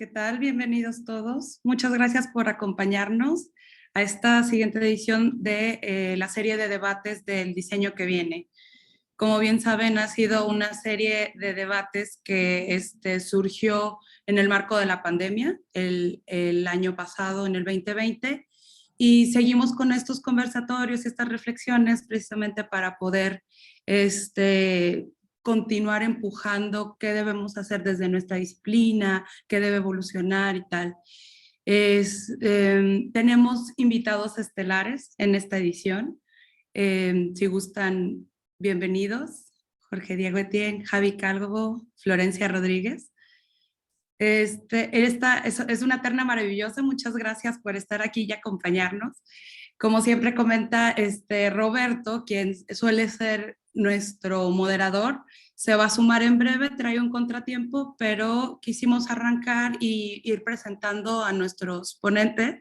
¿Qué tal? Bienvenidos todos. Muchas gracias por acompañarnos a esta siguiente edición de la serie de debates del diseño que viene. Como bien saben, ha sido una serie de debates que surgió en el marco de la pandemia el año pasado, en el 2020, y seguimos con estos conversatorios, estas reflexiones, precisamente para poder continuar empujando qué debemos hacer desde nuestra disciplina, qué debe evolucionar y tal. Tenemos invitados estelares en esta edición. Si gustan, bienvenidos. Jorge Diego Etienne, Javi Calvo, Florencia Rodríguez. Esta es una terna maravillosa. Muchas gracias por estar aquí y acompañarnos. Como siempre comenta Roberto, quien suele ser nuestro moderador, se va a sumar en breve, trae un contratiempo, pero quisimos arrancar y ir presentando a nuestros ponentes,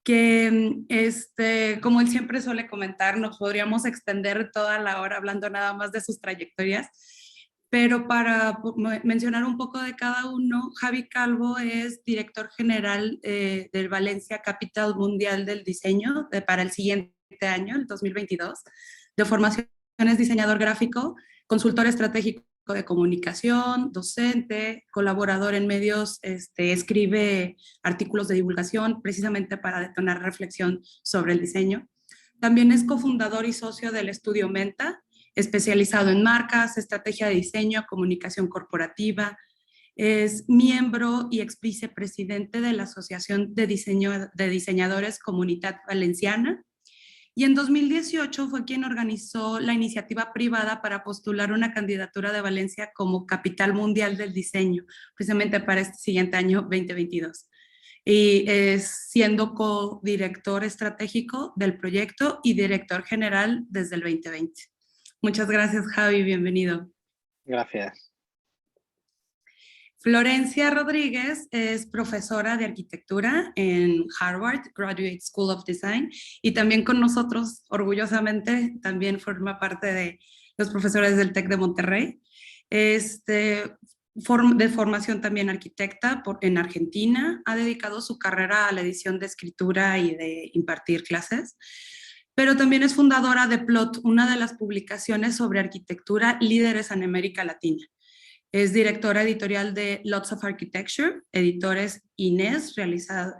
que como él siempre suele comentar, nos podríamos extender toda la hora hablando nada más de sus trayectorias, pero para mencionar un poco de cada uno, Javi Calvo es director general del Valencia Capital Mundial del Diseño para el siguiente año, el 2022. De formación es diseñador gráfico, consultor estratégico de comunicación, docente, colaborador en medios, escribe artículos de divulgación precisamente para detonar reflexión sobre el diseño. También es cofundador y socio del estudio Menta, especializado en marcas, estrategia de diseño, comunicación corporativa. Es miembro y ex vicepresidente de la Asociación de Diseñadores Comunitat Valenciana. Y en 2018 fue quien organizó la iniciativa privada para postular una candidatura de Valencia como Capital Mundial del Diseño, precisamente para este siguiente año 2022. Y siendo codirector estratégico del proyecto y director general desde el 2020. Muchas gracias, Javi, bienvenido. Gracias. Florencia Rodríguez es profesora de arquitectura en Harvard Graduate School of Design y también con nosotros, orgullosamente, también forma parte de los profesores del TEC de Monterrey. De formación también arquitecta en Argentina, ha dedicado su carrera a la edición de escritura y de impartir clases, pero también es fundadora de Plot, una de las publicaciones sobre arquitectura líderes en América Latina. Es directora editorial de Lots of Architecture, editores Inés, realizado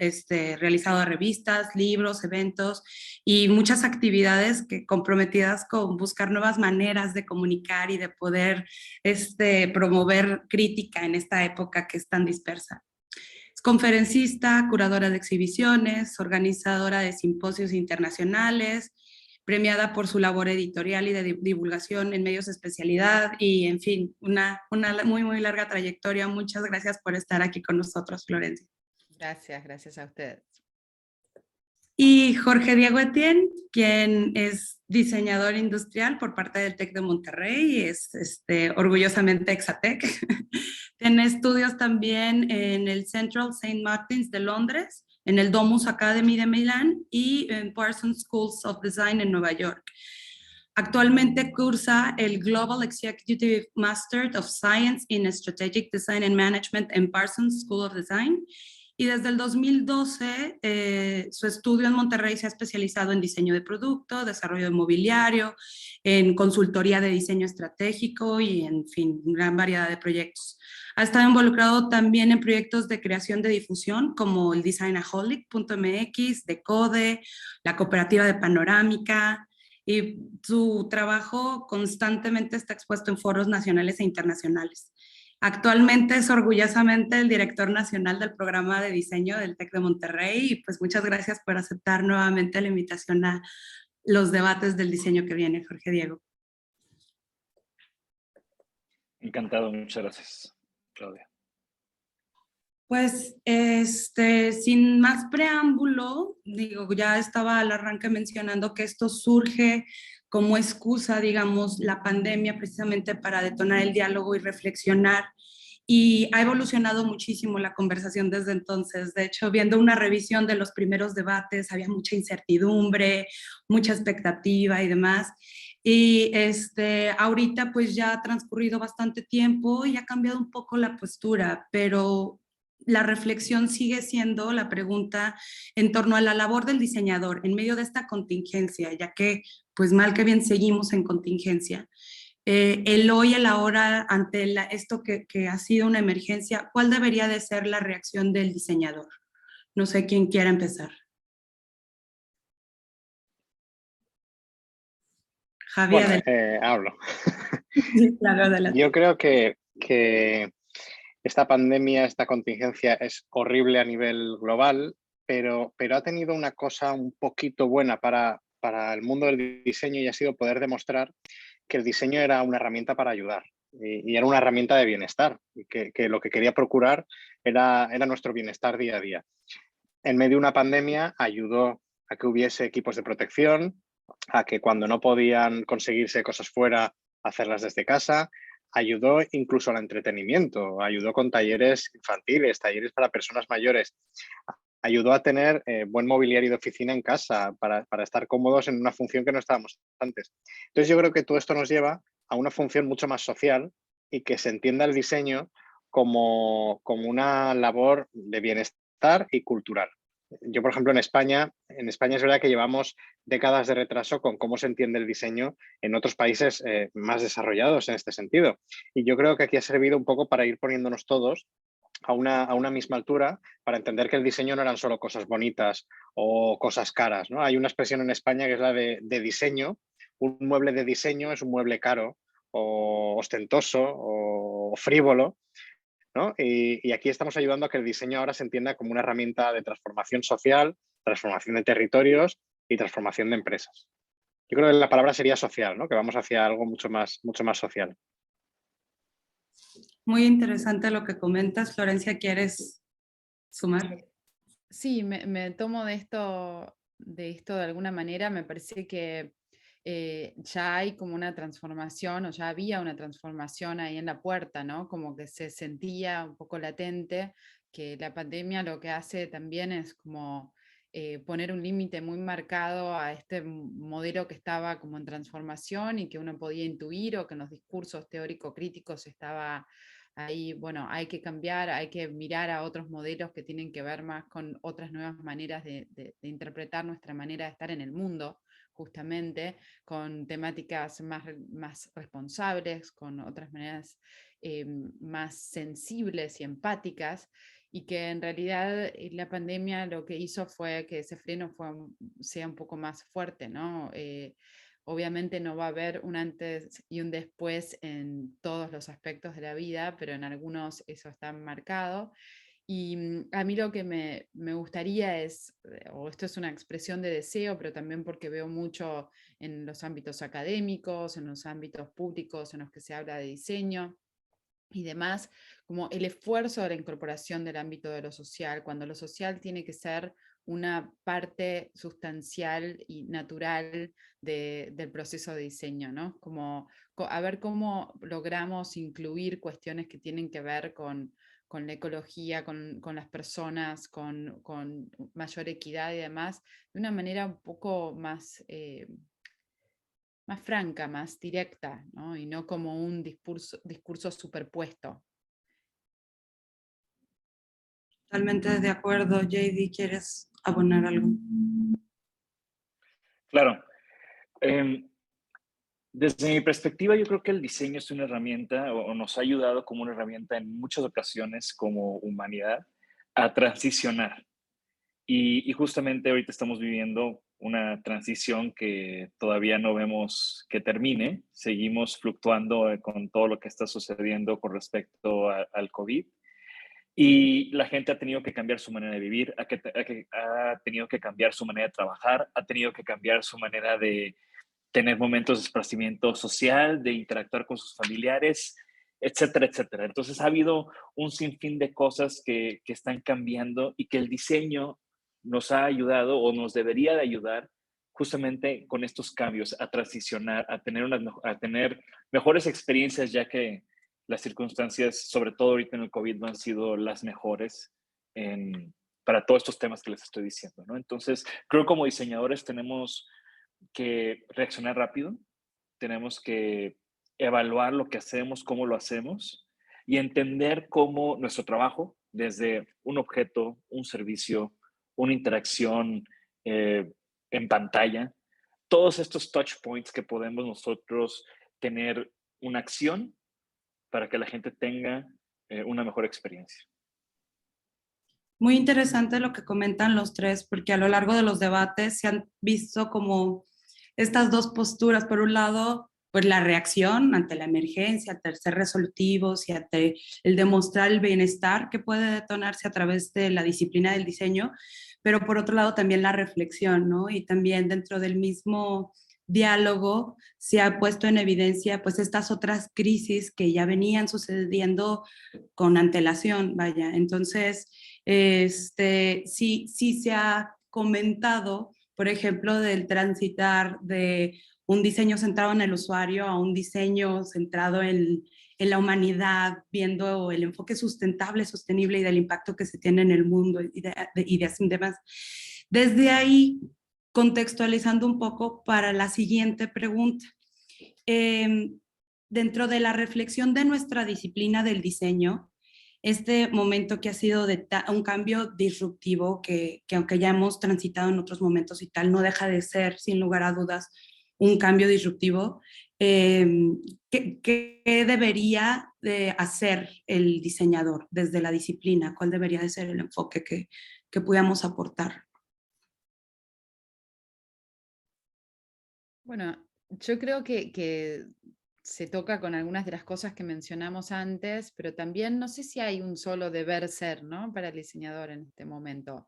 revistas, libros, eventos y muchas actividades comprometidas con buscar nuevas maneras de comunicar y de poder promover crítica en esta época que es tan dispersa. Es conferencista, curadora de exhibiciones, organizadora de simposios internacionales, premiada por su labor editorial y de divulgación en medios de especialidad y, en fin, una muy, muy larga trayectoria. Muchas gracias por estar aquí con nosotros, Florencia. Gracias a ustedes. Y Jorge Diego Etienne, quien es diseñador industrial por parte del TEC de Monterrey, es orgullosamente Exatec. Tiene estudios también en el Central St. Martins de Londres, en el Domus Academy de Milán y en Parsons Schools of Design en Nueva York. Actualmente cursa el Global Executive Master of Science in Strategic Design and Management en Parsons School of Design. Y desde el 2012, su estudio en Monterrey se ha especializado en diseño de producto, desarrollo de mobiliario, en consultoría de diseño estratégico y, en fin, gran variedad de proyectos. Ha estado involucrado también en proyectos de creación de difusión como el Designaholic.mx, Decode, la cooperativa de Panorámica, y su trabajo constantemente está expuesto en foros nacionales e internacionales. Actualmente es orgullosamente el director nacional del programa de diseño del TEC de Monterrey y pues muchas gracias por aceptar nuevamente la invitación a los debates del diseño que viene, Jorge Diego. Encantado, muchas gracias, Claudia. Pues, sin más preámbulo, digo, ya estaba al arranque mencionando que esto surge como excusa, digamos, la pandemia precisamente para detonar el diálogo y reflexionar. Y ha evolucionado muchísimo la conversación desde entonces. De hecho, viendo una revisión de los primeros debates, había mucha incertidumbre, mucha expectativa y demás. Y ahorita pues ya ha transcurrido bastante tiempo y ha cambiado un poco la postura, pero la reflexión sigue siendo la pregunta en torno a la labor del diseñador en medio de esta contingencia, ya que pues mal que bien seguimos en contingencia. El hoy, el ahora, ante esto que ha sido una emergencia, ¿cuál debería de ser la reacción del diseñador? No sé quién quiera empezar. Javier. Bueno, hablo. Sí, claro, adelante. Yo creo que esta pandemia, esta contingencia es horrible a nivel global, pero ha tenido una cosa un poquito buena para el mundo del diseño y ha sido poder demostrar que el diseño era una herramienta para ayudar y era una herramienta de bienestar y que lo que quería procurar era nuestro bienestar día a día. En medio de una pandemia ayudó a que hubiese equipos de protección, a que cuando no podían conseguirse cosas fuera, hacerlas desde casa. Ayudó incluso al entretenimiento, ayudó con talleres infantiles, talleres para personas mayores. Ayudó a tener buen mobiliario de oficina en casa para estar cómodos en una función que no estábamos antes. Entonces yo creo que todo esto nos lleva a una función mucho más social y que se entienda el diseño como una labor de bienestar y cultural. Yo, por ejemplo, en España es verdad que llevamos décadas de retraso con cómo se entiende el diseño en otros países más desarrollados en este sentido. Y yo creo que aquí ha servido un poco para ir poniéndonos todos a una misma altura para entender que el diseño no eran solo cosas bonitas o cosas caras, ¿no? Hay una expresión en España que es la de diseño. Un mueble de diseño es un mueble caro o ostentoso o frívolo, ¿no? Y aquí estamos ayudando a que el diseño ahora se entienda como una herramienta de transformación social, transformación de territorios y transformación de empresas. Yo creo que la palabra sería social, ¿no? Que vamos hacia algo mucho más social. Muy interesante lo que comentas. Florencia, ¿quieres sumar? Sí, me tomo de esto de alguna manera. Me parece que ya hay como una transformación, o ya había una transformación ahí en la puerta, ¿no? Como que se sentía un poco latente, que la pandemia lo que hace también es como poner un límite muy marcado a este modelo que estaba como en transformación y que uno podía intuir, o que en los discursos teórico-críticos estaba ahí. Bueno, hay que cambiar, hay que mirar a otros modelos que tienen que ver más con otras nuevas maneras de interpretar nuestra manera de estar en el mundo, justamente, con temáticas más responsables, con otras maneras más sensibles y empáticas, y que en realidad la pandemia lo que hizo fue que ese freno sea un poco más fuerte, ¿no? Obviamente no va a haber un antes y un después en todos los aspectos de la vida, pero en algunos eso está marcado. Y a mí lo que me gustaría es, o esto es una expresión de deseo, pero también porque veo mucho en los ámbitos académicos, en los ámbitos públicos en los que se habla de diseño y demás, como el esfuerzo de la incorporación del ámbito de lo social, cuando lo social tiene que ser una parte sustancial y natural del proceso de diseño, ¿no? Como a ver cómo logramos incluir cuestiones que tienen que ver con la ecología, con las personas, con mayor equidad y demás, de una manera un poco más, más franca, más directa, ¿no? Y no como un discurso superpuesto. Totalmente de acuerdo. JD, ¿quieres abonar algo? Claro. Em, Desde mi perspectiva, yo creo que el diseño es una herramienta o nos ha ayudado como una herramienta en muchas ocasiones como humanidad a transicionar. Y justamente ahorita estamos viviendo una transición que todavía no vemos que termine. Seguimos fluctuando con todo lo que está sucediendo con respecto al COVID. Y la gente ha tenido que cambiar su manera de vivir, ha tenido que cambiar su manera de trabajar, ha tenido que cambiar su manera de tener momentos de esparcimiento social, de interactuar con sus familiares, etcétera, etcétera. Entonces ha habido un sinfín de cosas que están cambiando y que el diseño nos ha ayudado o nos debería de ayudar justamente con estos cambios, a transicionar, a tener mejores experiencias, ya que las circunstancias, sobre todo ahorita en el COVID, no han sido las mejores para todos estos temas que les estoy diciendo, ¿no? Entonces, creo que como diseñadores tenemos que reaccionar rápido, tenemos que evaluar lo que hacemos, cómo lo hacemos y entender cómo nuestro trabajo, desde un objeto, un servicio, una interacción eh, en pantalla, todos estos touch points que podemos nosotros tener una acción para que la gente tenga una mejor experiencia. Muy interesante lo que comentan los tres, porque a lo largo de los debates se han visto como estas dos posturas. Por un lado, pues la reacción ante la emergencia, ante el ser resolutivos y ante el demostrar el bienestar que puede detonarse a través de la disciplina del diseño, pero por otro lado también la reflexión, ¿no? Y también dentro del mismo diálogo se ha puesto en evidencia pues estas otras crisis que ya venían sucediendo con antelación, vaya. Entonces, sí se ha comentado, por ejemplo, del transitar de un diseño centrado en el usuario a un diseño centrado en la humanidad, viendo el enfoque sustentable, sostenible y del impacto que se tiene en el mundo y de demás. Desde ahí, contextualizando un poco para la siguiente pregunta. Dentro de la reflexión de nuestra disciplina del diseño, este momento que ha sido de un cambio disruptivo, que aunque ya hemos transitado en otros momentos y tal, no deja de ser, sin lugar a dudas, un cambio disruptivo. ¿Qué debería de hacer el diseñador desde la disciplina? ¿Cuál debería de ser el enfoque que pudiéramos aportar? Bueno, yo creo que se toca con algunas de las cosas que mencionamos antes, pero también no sé si hay un solo deber ser, ¿no? Para el diseñador en este momento.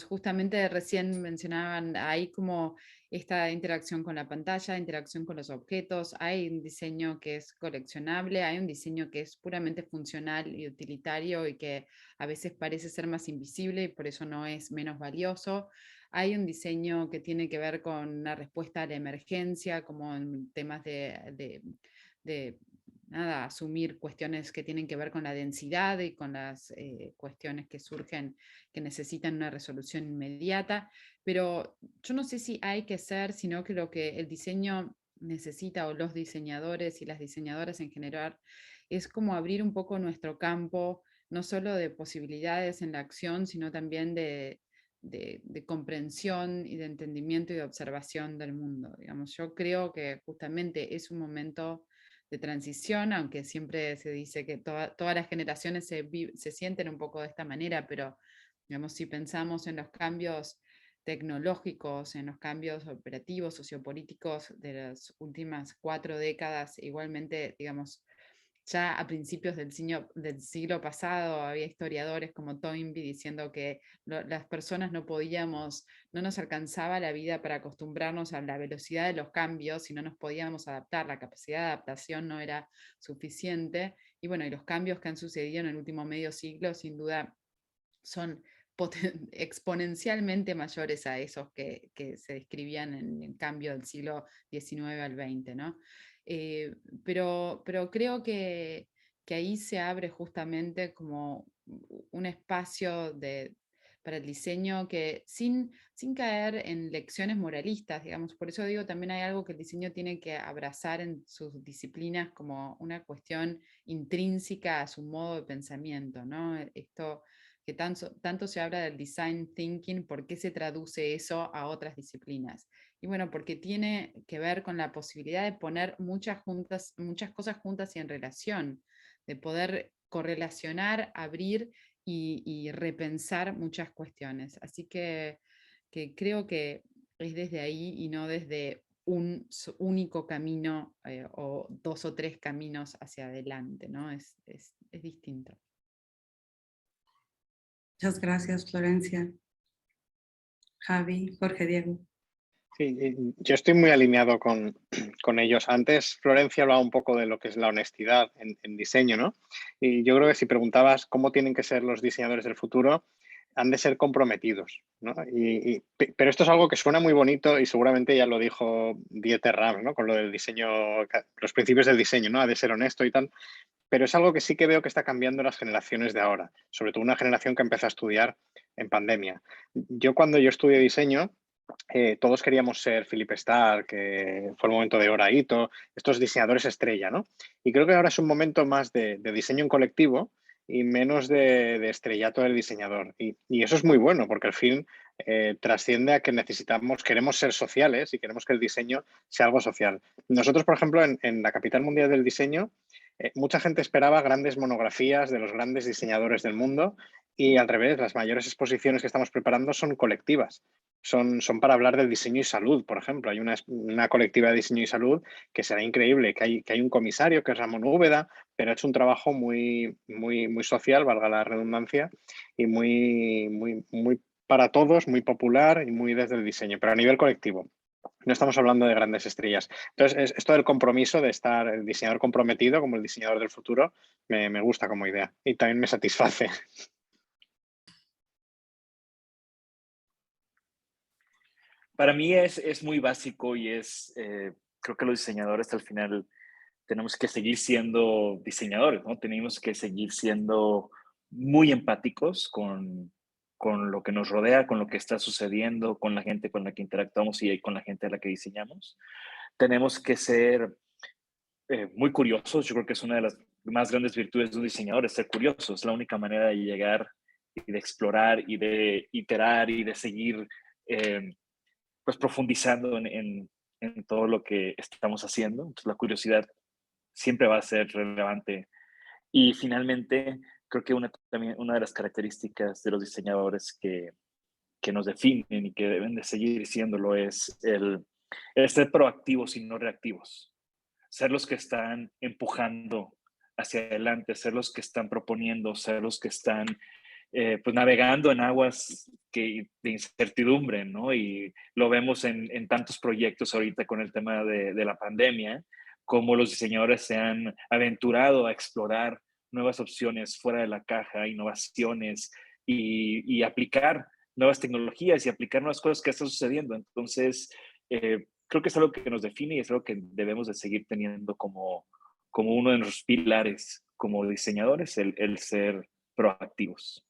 Justamente recién mencionaban, hay como esta interacción con la pantalla, interacción con los objetos, hay un diseño que es coleccionable, hay un diseño que es puramente funcional y utilitario y que a veces parece ser más invisible y por eso no es menos valioso. Hay un diseño que tiene que ver con una respuesta a la emergencia, como en temas de nada, asumir cuestiones que tienen que ver con la densidad y con las cuestiones que surgen que necesitan una resolución inmediata. Pero yo no sé si hay que ser, sino que lo que el diseño necesita, o los diseñadores y las diseñadoras en general, es como abrir un poco nuestro campo, no solo de posibilidades en la acción, sino también de comprensión y de entendimiento y de observación del mundo. Digamos, yo creo que justamente es un momento de transición, aunque siempre se dice que todas las generaciones se sienten un poco de esta manera, pero digamos, si pensamos en los cambios tecnológicos, en los cambios operativos, sociopolíticos de las últimas 4 décadas, igualmente, digamos, ya a principios del siglo pasado había historiadores como Toynbee diciendo que las personas no nos alcanzaba la vida para acostumbrarnos a la velocidad de los cambios y no nos podíamos adaptar, la capacidad de adaptación no era suficiente. Y bueno, y los cambios que han sucedido en el último medio siglo sin duda son exponencialmente mayores a esos que se describían en el cambio del siglo XIX al XX, ¿no? Pero creo que ahí se abre justamente como un espacio para el diseño que sin caer en lecciones moralistas, digamos. Por eso digo, también hay algo que el diseño tiene que abrazar en sus disciplinas como una cuestión intrínseca a su modo de pensamiento, ¿no? Esto que tanto se habla del design thinking, ¿por qué se traduce eso a otras disciplinas? Y bueno, porque tiene que ver con la posibilidad de poner muchas cosas juntas y en relación, de poder correlacionar, abrir y repensar muchas cuestiones. Así que creo que es desde ahí y no desde un único camino o 2 o 3 caminos hacia adelante, ¿no? Es distinto. Muchas gracias, Florencia. Javi, Jorge Diego. Sí, yo estoy muy alineado con ellos. Antes Florencia hablaba un poco de lo que es la honestidad en diseño, ¿no? Y yo creo que si preguntabas cómo tienen que ser los diseñadores del futuro, han de ser comprometidos, ¿no? Pero esto es algo que suena muy bonito y seguramente ya lo dijo Dieter Rams, ¿no? Con lo del diseño, los principios del diseño, ¿no? Ha de ser honesto y tal. Pero es algo que sí que veo que está cambiando en las generaciones de ahora, sobre todo una generación que empezó a estudiar en pandemia. Cuando yo estudié diseño, todos queríamos ser Philip Stark, que fue el momento de Oraito, estos diseñadores estrella, ¿no? Y creo que ahora es un momento más de diseño en colectivo y menos de estrellato del diseñador. Y eso es muy bueno, porque al fin trasciende a que queremos ser sociales y queremos que el diseño sea algo social. Nosotros, por ejemplo, en la capital mundial del diseño, mucha gente esperaba grandes monografías de los grandes diseñadores del mundo y al revés, las mayores exposiciones que estamos preparando son colectivas. Son para hablar del diseño y salud, por ejemplo. Hay una colectiva de diseño y salud que será increíble, que hay un comisario, que es Ramón Úbeda, pero ha hecho un trabajo muy, muy, muy social, valga la redundancia, y muy, muy, muy para todos, muy popular y muy desde el diseño, pero a nivel colectivo. No estamos hablando de grandes estrellas. Entonces, esto del compromiso, de estar el diseñador comprometido como el diseñador del futuro, me gusta como idea y también me satisface. Para mí es muy básico y creo que los diseñadores al final tenemos que seguir siendo diseñadores, ¿no? Tenemos que seguir siendo muy empáticos con lo que nos rodea, con lo que está sucediendo, con la gente con la que interactuamos y con la gente a la que diseñamos. Tenemos que ser muy curiosos. Yo creo que es una de las más grandes virtudes de un diseñador, es ser curioso. Es la única manera de llegar y de explorar y de iterar y de seguir pues profundizando en todo lo que estamos haciendo. Entonces la curiosidad siempre va a ser relevante. Y finalmente, creo que también una de las características de los diseñadores que nos definen y que deben de seguir siéndolo es el ser proactivos y no reactivos. Ser los que están empujando hacia adelante, ser los que están proponiendo, ser los que están pues navegando en aguas de incertidumbre, ¿no? Y lo vemos en tantos proyectos ahorita con el tema de la pandemia, cómo los diseñadores se han aventurado a explorar nuevas opciones fuera de la caja, innovaciones y aplicar nuevas tecnologías y aplicar nuevas cosas que están sucediendo. Entonces, creo que es algo que nos define y es algo que debemos de seguir teniendo como uno de nuestros pilares como diseñadores, el ser proactivos.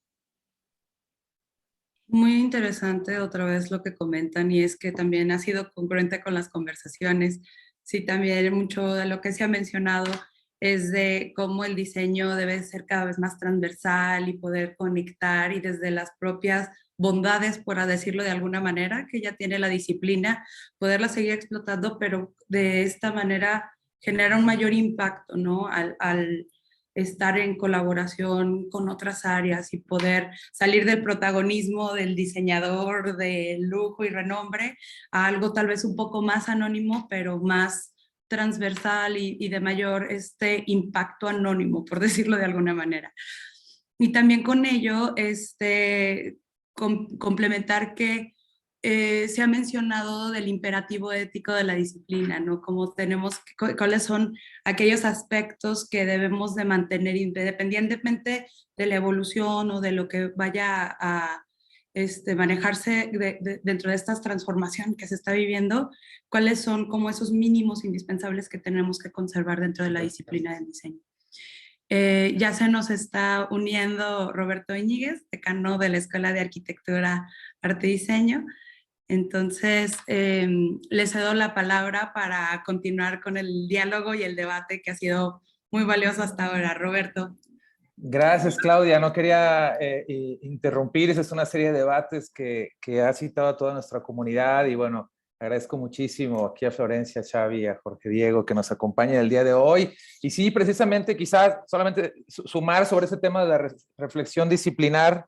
Muy interesante otra vez lo que comentan y es que también ha sido congruente con las conversaciones. Sí, también mucho de lo que se ha mencionado es de cómo el diseño debe ser cada vez más transversal y poder conectar y desde las propias bondades, por decirlo de alguna manera, que ya tiene la disciplina, poderla seguir explotando, pero de esta manera genera un mayor impacto, ¿no? Al estar en colaboración con otras áreas y poder salir del protagonismo del diseñador de lujo y renombre a algo tal vez un poco más anónimo, pero más transversal y de mayor impacto anónimo, por decirlo de alguna manera. Y también con ello, complementar que se ha mencionado del imperativo ético de la disciplina, ¿no? Como cuáles son aquellos aspectos que debemos de mantener independientemente de la evolución o de lo que vaya a manejarse dentro de estas transformaciones que se está viviendo, cuáles son como esos mínimos indispensables que tenemos que conservar dentro de la disciplina del diseño. Ya se nos está uniendo Roberto Íñiguez, decano de la Escuela de Arquitectura, Arte y Diseño. Entonces, le cedo la palabra para continuar con el diálogo y el debate que ha sido muy valioso hasta ahora. Roberto. Gracias, Claudia. No quería interrumpir. Esa es una serie de debates que ha citado a toda nuestra comunidad y bueno, agradezco muchísimo aquí a Florencia, a Xavi, a Jorge Diego que nos acompañan el día de hoy. Y sí, precisamente quizás solamente sumar sobre ese tema de la reflexión disciplinar.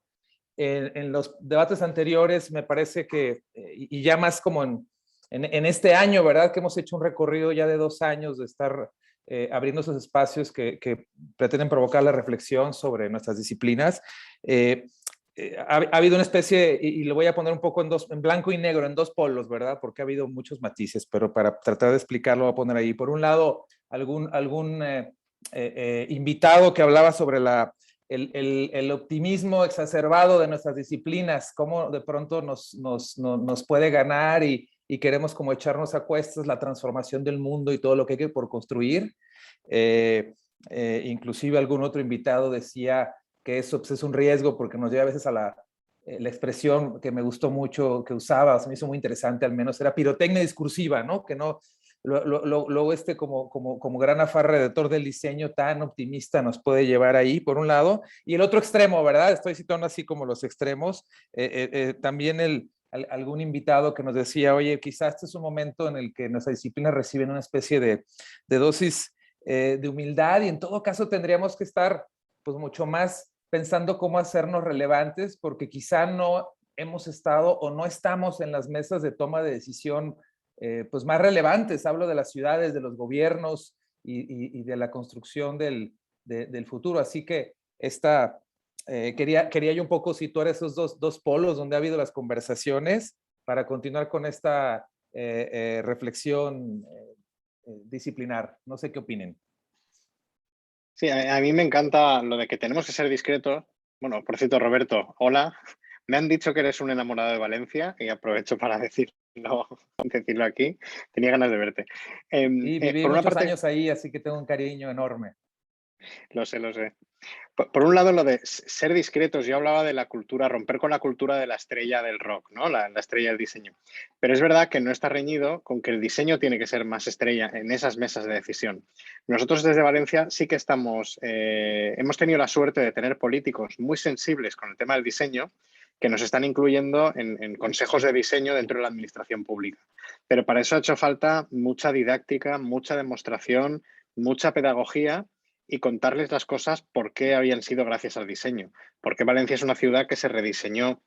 En los debates anteriores me parece que, y ya más como en este año, ¿verdad? Que hemos hecho un recorrido ya de 2 años de estar abriendo esos espacios que pretenden provocar la reflexión sobre nuestras disciplinas. Ha habido una especie, y lo voy a poner un poco en blanco y negro, en 2 polos, ¿verdad? Porque ha habido muchos matices, pero para tratar de explicarlo voy a poner ahí. Por un lado, algún invitado que hablaba sobre el optimismo exacerbado de nuestras disciplinas, cómo de pronto nos puede ganar y queremos como echarnos a cuestas la transformación del mundo y todo lo que hay que por construir. Inclusive algún otro invitado decía que eso pues, es un riesgo porque nos lleva a veces a la expresión que me gustó mucho, que usaba, se me hizo muy interesante al menos, era pirotecnia discursiva, ¿no? Que no, luego como gran alrededor del diseño tan optimista nos puede llevar ahí, por un lado, y el otro extremo, ¿verdad? Estoy citando así como los extremos, también algún invitado que nos decía, oye, quizás este es un momento en el que nuestras disciplinas reciben una especie de dosis de humildad y en todo caso tendríamos que estar pues mucho más pensando cómo hacernos relevantes porque quizá no hemos estado o no estamos en las mesas de toma de decisión pues más relevantes. Hablo de las ciudades, de los gobiernos y de la construcción del futuro. Así que quería yo un poco situar esos dos polos donde ha habido las conversaciones para continuar con esta reflexión disciplinar. No sé qué opinen. Sí, a mí me encanta lo de que tenemos que ser discretos. Bueno, por cierto, Roberto, hola. Me han dicho que eres un enamorado de Valencia y aprovecho para decirlo aquí. Tenía ganas de verte. Y viví por una muchos parte, años ahí, así que tengo un cariño enorme. lo sé, lo sé. Por un lado, lo de ser discretos, yo hablaba de la cultura, romper con la cultura de la estrella del rock, ¿no? La estrella del diseño. Pero es verdad que no está reñido con que el diseño tiene que ser más estrella en esas mesas de decisión. Nosotros desde Valencia sí que hemos tenido la suerte de tener políticos muy sensibles con el tema del diseño que nos están incluyendo en consejos de diseño dentro de la administración pública. Pero para eso ha hecho falta mucha didáctica, mucha demostración, mucha pedagogía y contarles las cosas por qué habían sido gracias al diseño. Porque Valencia es una ciudad que se rediseñó,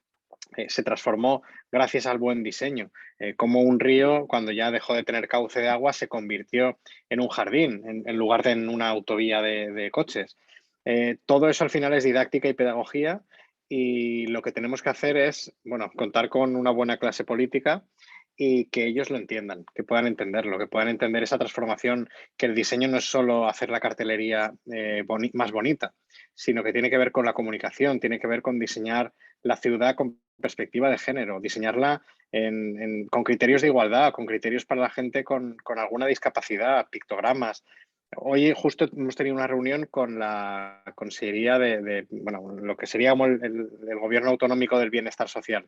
se transformó gracias al buen diseño. Como un río, cuando ya dejó de tener cauce de agua, se convirtió en un jardín en lugar de en una autovía de coches. Todo eso al final es didáctica y pedagogía y lo que tenemos que hacer es, bueno, contar con una buena clase política y que ellos lo entiendan, que puedan entenderlo, que puedan entender esa transformación, que el diseño no es solo hacer la cartelería más bonita, sino que tiene que ver con la comunicación, tiene que ver con diseñar la ciudad con perspectiva de género, diseñarla con criterios de igualdad, con criterios para la gente con alguna discapacidad, pictogramas. Hoy justo hemos tenido una reunión con la Consejería bueno, lo que sería como el Gobierno Autonómico del Bienestar Social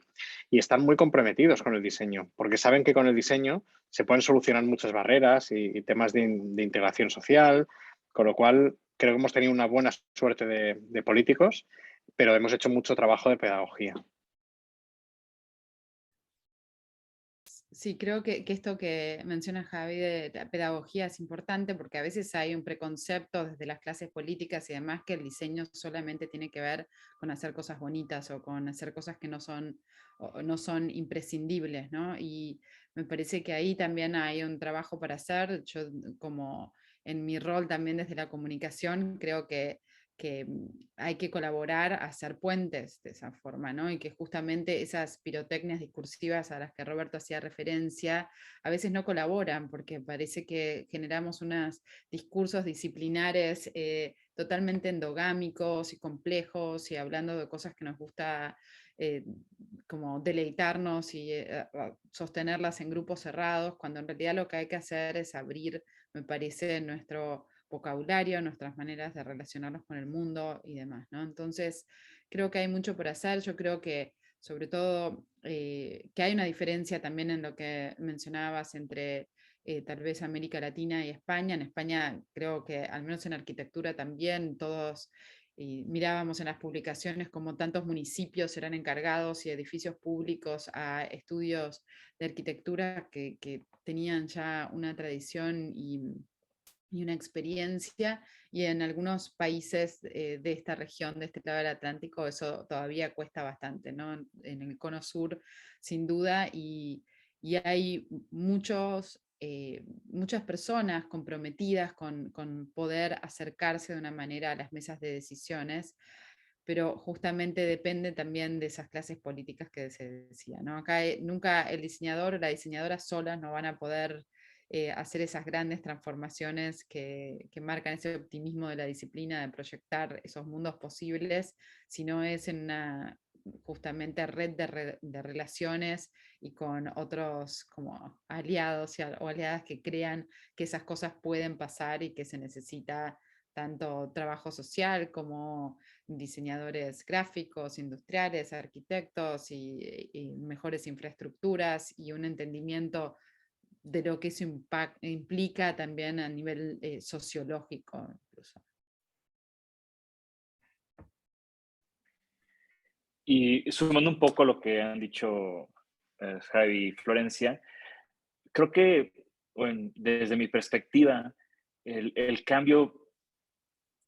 y están muy comprometidos con el diseño porque saben que con el diseño se pueden solucionar muchas barreras y temas de integración social, con lo cual creo que hemos tenido una buena suerte de políticos, pero hemos hecho mucho trabajo de pedagogía. Sí, creo que esto que menciona Javi de la pedagogía es importante porque a veces hay un preconcepto desde las clases políticas y demás que el diseño solamente tiene que ver con hacer cosas bonitas o con hacer cosas que no son imprescindibles, ¿no? Y me parece que ahí también hay un trabajo para hacer. Yo como en mi rol también desde la comunicación creo que hay que colaborar a hacer puentes de esa forma, ¿no? Y que justamente esas pirotecnias discursivas a las que Roberto hacía referencia a veces no colaboran porque parece que generamos unos discursos disciplinares totalmente endogámicos y complejos y hablando de cosas que nos gusta como deleitarnos y sostenerlas en grupos cerrados, cuando en realidad lo que hay que hacer es abrir, me parece, nuestro vocabulario, nuestras maneras de relacionarnos con el mundo y demás, ¿no? Entonces, creo que hay mucho por hacer. Yo creo que, sobre todo, que hay una diferencia también en lo que mencionabas entre tal vez América Latina y España. En España creo que, al menos en arquitectura también, todos mirábamos en las publicaciones como tantos municipios eran encargados y edificios públicos a estudios de arquitectura que tenían ya una tradición y una experiencia, y en algunos países de esta región, de este lado del Atlántico, eso todavía cuesta bastante, ¿no? En el cono sur, sin duda, y hay muchas personas comprometidas con poder acercarse de una manera a las mesas de decisiones, pero justamente depende también de esas clases políticas que se decía, ¿no? Acá nunca el diseñador o la diseñadora solas no van a poder hacer esas grandes transformaciones que marcan ese optimismo de la disciplina de proyectar esos mundos posibles, sino es en una justamente red de relaciones y con otros como aliados o aliadas que crean que esas cosas pueden pasar y que se necesita tanto trabajo social como diseñadores gráficos, industriales, arquitectos y mejores infraestructuras y un entendimiento de lo que eso implica también a nivel sociológico incluso. Y sumando un poco a lo que han dicho Javi y Florencia, creo que bueno, desde mi perspectiva, el, el cambio,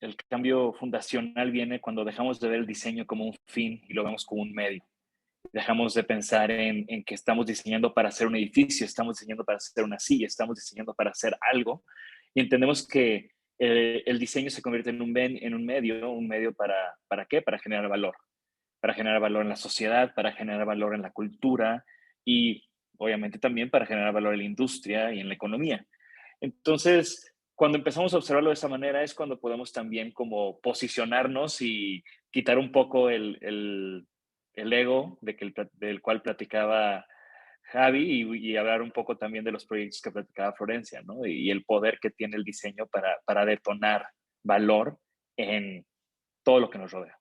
el cambio fundacional viene cuando dejamos de ver el diseño como un fin y lo vemos como un medio. Dejamos de pensar en que estamos diseñando para hacer un edificio, estamos diseñando para hacer una silla, estamos diseñando para hacer algo, y entendemos que el diseño se convierte en un medio ¿para qué? Para generar valor en la sociedad, para generar valor en la cultura y obviamente también para generar valor en la industria y en la economía. Entonces, cuando empezamos a observarlo de esa manera es cuando podemos también como posicionarnos y quitar un poco el ego del cual platicaba Javi y hablar un poco también de los proyectos que platicaba Florencia, ¿no? Y el poder que tiene el diseño para detonar valor en todo lo que nos rodea.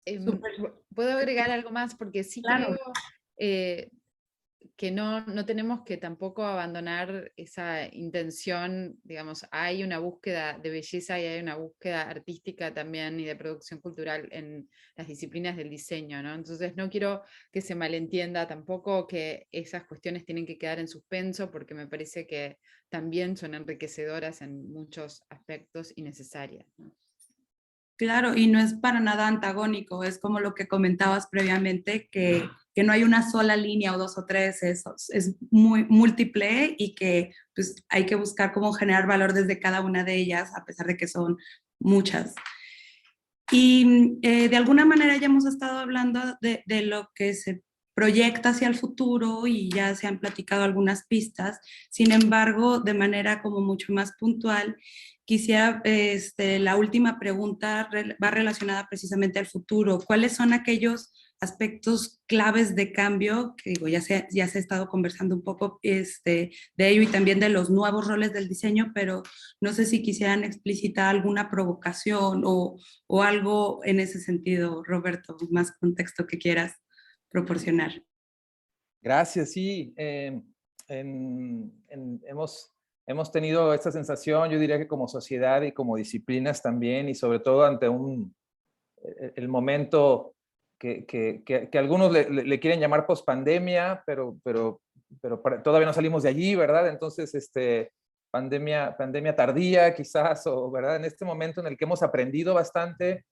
Súper, ¿Puedo agregar algo más? Porque sí claro. creo que no tenemos que tampoco abandonar esa intención. Digamos, hay una búsqueda de belleza y hay una búsqueda artística también y de producción cultural en las disciplinas del diseño, ¿no? Entonces no quiero que se malentienda tampoco que esas cuestiones tienen que quedar en suspenso, porque me parece que también son enriquecedoras en muchos aspectos y necesarias, ¿no? Claro, y no es para nada antagónico, es como lo que comentabas previamente, que no hay una sola línea o dos o tres, es muy múltiple y que pues, hay que buscar cómo generar valor desde cada una de ellas, a pesar de que son muchas. Y de alguna manera ya hemos estado hablando de lo que se proyecta hacia el futuro y ya se han platicado algunas pistas. Sin embargo, de manera como mucho más puntual, quisiera, la última pregunta va relacionada precisamente al futuro. ¿Cuáles son aquellos aspectos claves de cambio, que digo, ya se ha estado conversando un poco de ello y también de los nuevos roles del diseño, pero no sé si quisieran explicitar alguna provocación o algo en ese sentido, Roberto, más contexto que quieras proporcionar? Gracias, sí. Hemos tenido esta sensación, yo diría que como sociedad y como disciplinas también, y sobre todo ante el momento que algunos le quieren llamar pospandemia, pero todavía no salimos de allí, ¿verdad? Entonces, pandemia tardía quizás, o ¿verdad? En este momento en el que hemos aprendido bastante,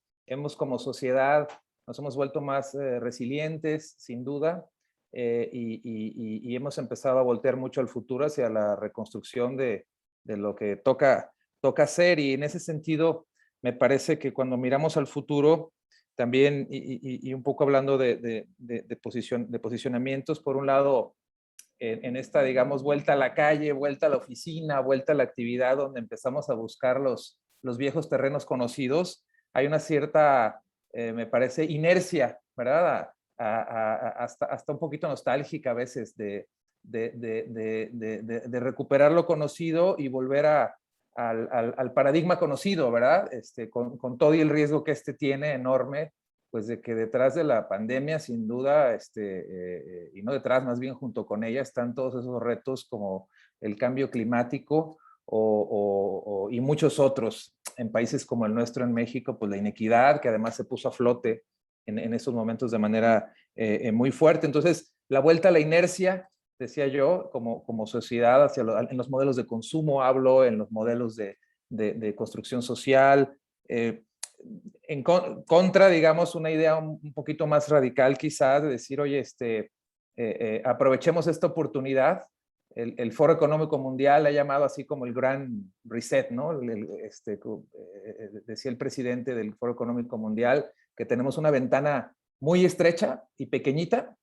como sociedad nos hemos vuelto más resilientes, sin duda, y hemos empezado a voltear mucho al futuro hacia la reconstrucción de lo que toca hacer, y en ese sentido me parece que cuando miramos al futuro, también, y un poco hablando de posicionamientos, por un lado, en esta, digamos, vuelta a la calle, vuelta a la oficina, vuelta a la actividad, donde empezamos a buscar los viejos terrenos conocidos, hay una cierta, me parece, inercia, ¿verdad? Hasta un poquito nostálgica a veces de recuperar lo conocido y volver al paradigma conocido, ¿verdad? Con todo y el riesgo que tiene enorme, pues de que detrás de la pandemia, sin duda, y no detrás, más bien junto con ella, están todos esos retos como el cambio climático y muchos otros. En países como el nuestro, en México, pues la inequidad, que además se puso a flote en esos momentos de manera muy fuerte. Entonces, la vuelta a la inercia, decía yo, como sociedad, en los modelos de consumo hablo, en los modelos de construcción social, en contra, digamos, una idea un poquito más radical quizás de decir, oye, aprovechemos esta oportunidad. El Foro Económico Mundial ha llamado así como el Gran Reset, ¿no? Decía el presidente del Foro Económico Mundial que tenemos una ventana muy estrecha y pequeñita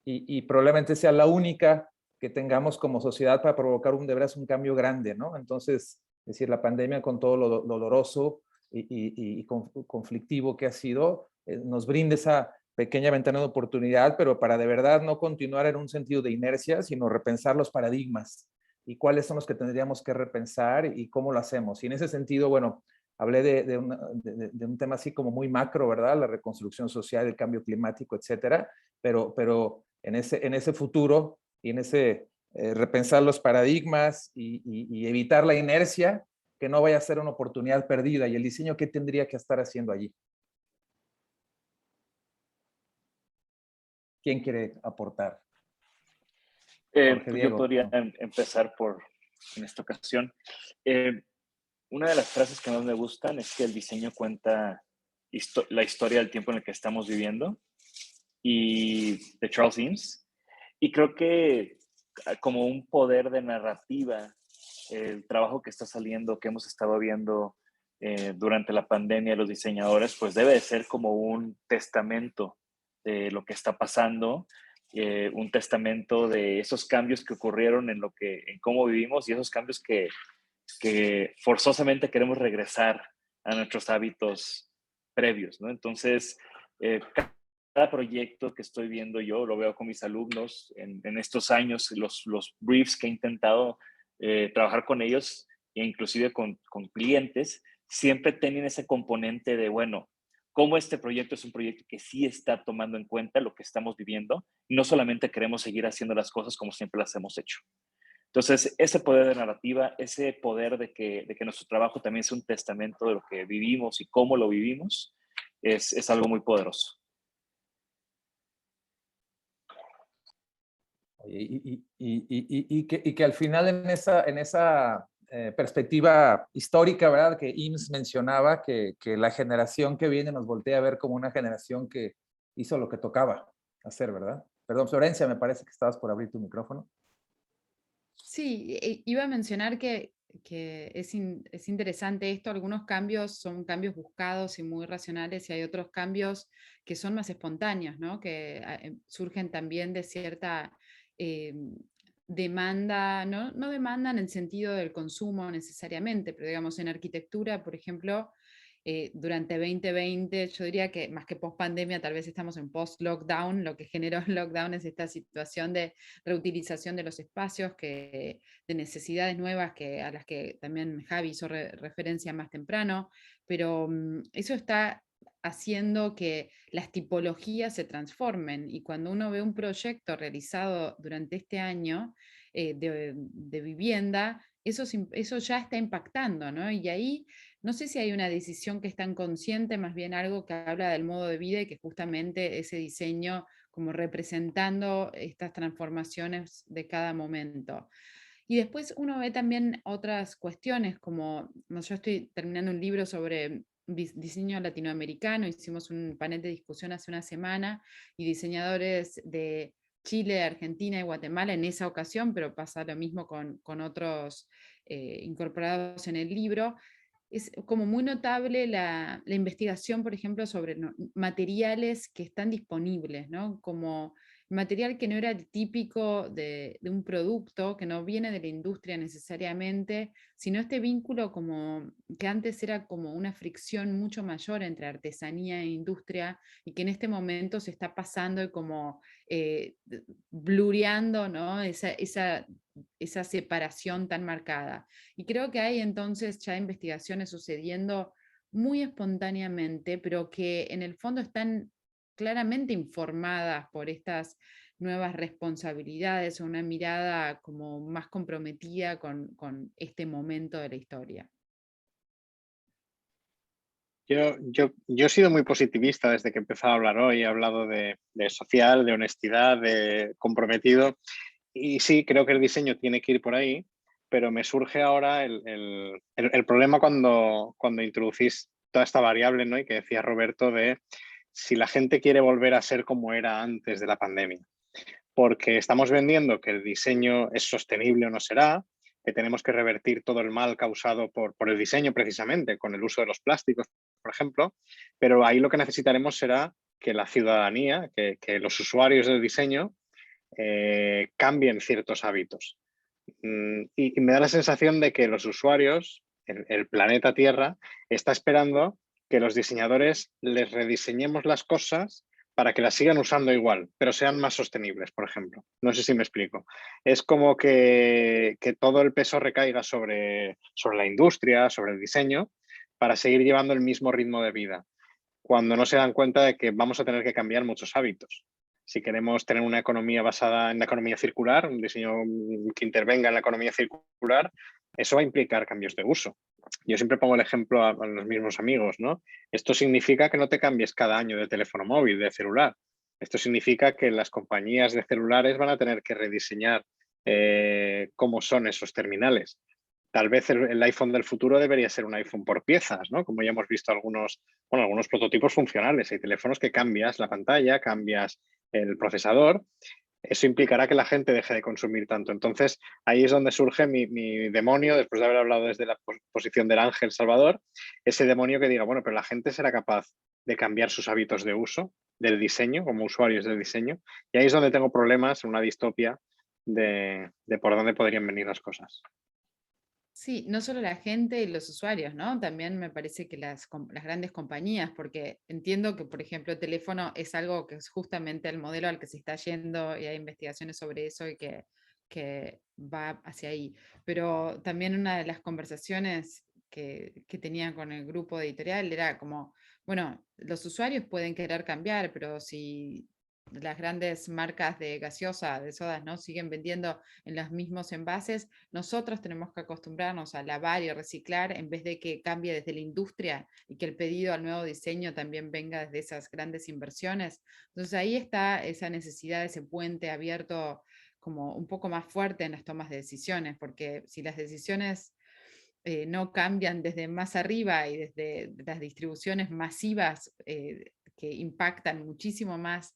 y probablemente sea la única que tengamos como sociedad para provocar de veras un cambio grande, ¿no? Entonces, es decir, la pandemia con todo lo doloroso y conflictivo que ha sido, nos brinda esa pequeña ventana de oportunidad, pero para de verdad no continuar en un sentido de inercia, sino repensar los paradigmas y cuáles son los que tendríamos que repensar y cómo lo hacemos. Y en ese sentido, bueno, hablé de un tema así como muy macro, ¿verdad? La reconstrucción social, el cambio climático, etcétera, pero en ese futuro y en ese repensar los paradigmas y evitar la inercia, que no vaya a ser una oportunidad perdida. Y el diseño, ¿qué tendría que estar haciendo allí? ¿Quién quiere aportar? Yo podría empezar en esta ocasión. Una de las frases que más me gustan es que el diseño cuenta la historia del tiempo en el que estamos viviendo, y de Charles Eames. Y creo que como un poder de narrativa, el trabajo que está saliendo, que hemos estado viendo durante la pandemia, los diseñadores, pues debe de ser como un testamento de lo que está pasando, un testamento de esos cambios que ocurrieron en cómo vivimos, y esos cambios que forzosamente queremos regresar a nuestros hábitos previos, ¿no? Entonces, cada proyecto que estoy viendo yo, lo veo con mis alumnos en estos años, los briefs que he intentado trabajar con ellos, e inclusive con clientes, siempre tienen ese componente de, bueno, cómo este proyecto es un proyecto que sí está tomando en cuenta lo que estamos viviendo, y no solamente queremos seguir haciendo las cosas como siempre las hemos hecho. Entonces, ese poder de narrativa, ese poder de que nuestro trabajo también es un testamento de lo que vivimos y cómo lo vivimos, es algo muy poderoso. Y que al final en esa perspectiva histórica, ¿verdad? Que Eames mencionaba, que la generación que viene nos voltea a ver como una generación que hizo lo que tocaba hacer, ¿verdad? Perdón, Florencia, me parece que estabas por abrir tu micrófono. Sí, iba a mencionar que es interesante esto. Algunos cambios son cambios buscados y muy racionales, y hay otros cambios que son más espontáneos, ¿no? Que surgen también de cierta eh, demanda, no demanda en el sentido del consumo necesariamente, pero digamos en arquitectura, por ejemplo, durante 2020, yo diría que más que post-pandemia, tal vez estamos en post-lockdown. Lo que generó el lockdown es esta situación de reutilización de los espacios, de necesidades nuevas a las que también Javi hizo referencia más temprano, pero eso está haciendo que las tipologías se transformen, y cuando uno ve un proyecto realizado durante este año de vivienda, eso ya está impactando, ¿no? Y ahí no sé si hay una decisión que es tan consciente, más bien algo que habla del modo de vida, y que justamente ese diseño como representando estas transformaciones de cada momento. Y después uno ve también otras cuestiones, como yo estoy terminando un libro sobre diseño latinoamericano. Hicimos un panel de discusión hace una semana, y diseñadores de Chile, Argentina y Guatemala en esa ocasión, pero pasa lo mismo con otros incorporados en el libro. Es como muy notable la investigación, por ejemplo, sobre materiales que están disponibles, ¿no? Como material que no era el típico de un producto, que no viene de la industria necesariamente, sino este vínculo como que antes era como una fricción mucho mayor entre artesanía e industria y que en este momento se está pasando y como blureando, ¿no? Esa separación tan marcada. Y creo que hay entonces ya investigaciones sucediendo muy espontáneamente, pero que en el fondo están claramente informadas por estas nuevas responsabilidades o una mirada como más comprometida con este momento de la historia. Yo he sido muy positivista desde que he empezado a hablar hoy. He hablado de social, de honestidad, de comprometido. Y sí, creo que el diseño tiene que ir por ahí, pero me surge ahora el problema cuando introducís toda esta variable, ¿no? Y que decía Roberto, de si la gente quiere volver a ser como era antes de la pandemia. Porque estamos vendiendo que el diseño es sostenible o no será, que tenemos que revertir todo el mal causado por el diseño precisamente, con el uso de los plásticos, por ejemplo, pero ahí lo que necesitaremos será que la ciudadanía, que los usuarios del diseño cambien ciertos hábitos. Y me da la sensación de que los usuarios, el planeta Tierra, está esperando que los diseñadores les rediseñemos las cosas para que las sigan usando igual, pero sean más sostenibles, por ejemplo. No sé si me explico. Es como que todo el peso recaiga sobre la industria, sobre el diseño, para seguir llevando el mismo ritmo de vida, cuando no se dan cuenta de que vamos a tener que cambiar muchos hábitos. Si queremos tener una economía basada en la economía circular, un diseño que intervenga en la economía circular, eso va a implicar cambios de uso. Yo siempre pongo el ejemplo a los mismos amigos, ¿no? Esto significa que no te cambies cada año de teléfono móvil, de celular. Esto significa que las compañías de celulares van a tener que rediseñar cómo son esos terminales. Tal vez el iPhone del futuro debería ser un iPhone por piezas, ¿no? Como ya hemos visto algunos prototipos funcionales. Hay teléfonos que cambias la pantalla, cambias el procesador. Eso implicará que la gente deje de consumir tanto. Entonces, ahí es donde surge mi demonio, después de haber hablado desde la posición del ángel salvador, ese demonio que diga, bueno, pero la gente será capaz de cambiar sus hábitos de uso del diseño, como usuarios del diseño. Y ahí es donde tengo problemas en una distopia de por dónde podrían venir las cosas. Sí, no solo la gente y los usuarios, ¿no? También me parece que las grandes compañías, porque entiendo que, por ejemplo, el teléfono es algo que es justamente el modelo al que se está yendo y hay investigaciones sobre eso y que va hacia ahí. Pero también una de las conversaciones que tenía con el grupo editorial era como, bueno, los usuarios pueden querer cambiar, pero si las grandes marcas de gaseosa, de sodas, ¿no? Siguen vendiendo en los mismos envases, nosotros tenemos que acostumbrarnos a lavar y reciclar en vez de que cambie desde la industria y que el pedido al nuevo diseño también venga desde esas grandes inversiones. Entonces ahí está esa necesidad de ese puente abierto como un poco más fuerte en las tomas de decisiones, porque si las decisiones no cambian desde más arriba y desde las distribuciones masivas que impactan muchísimo más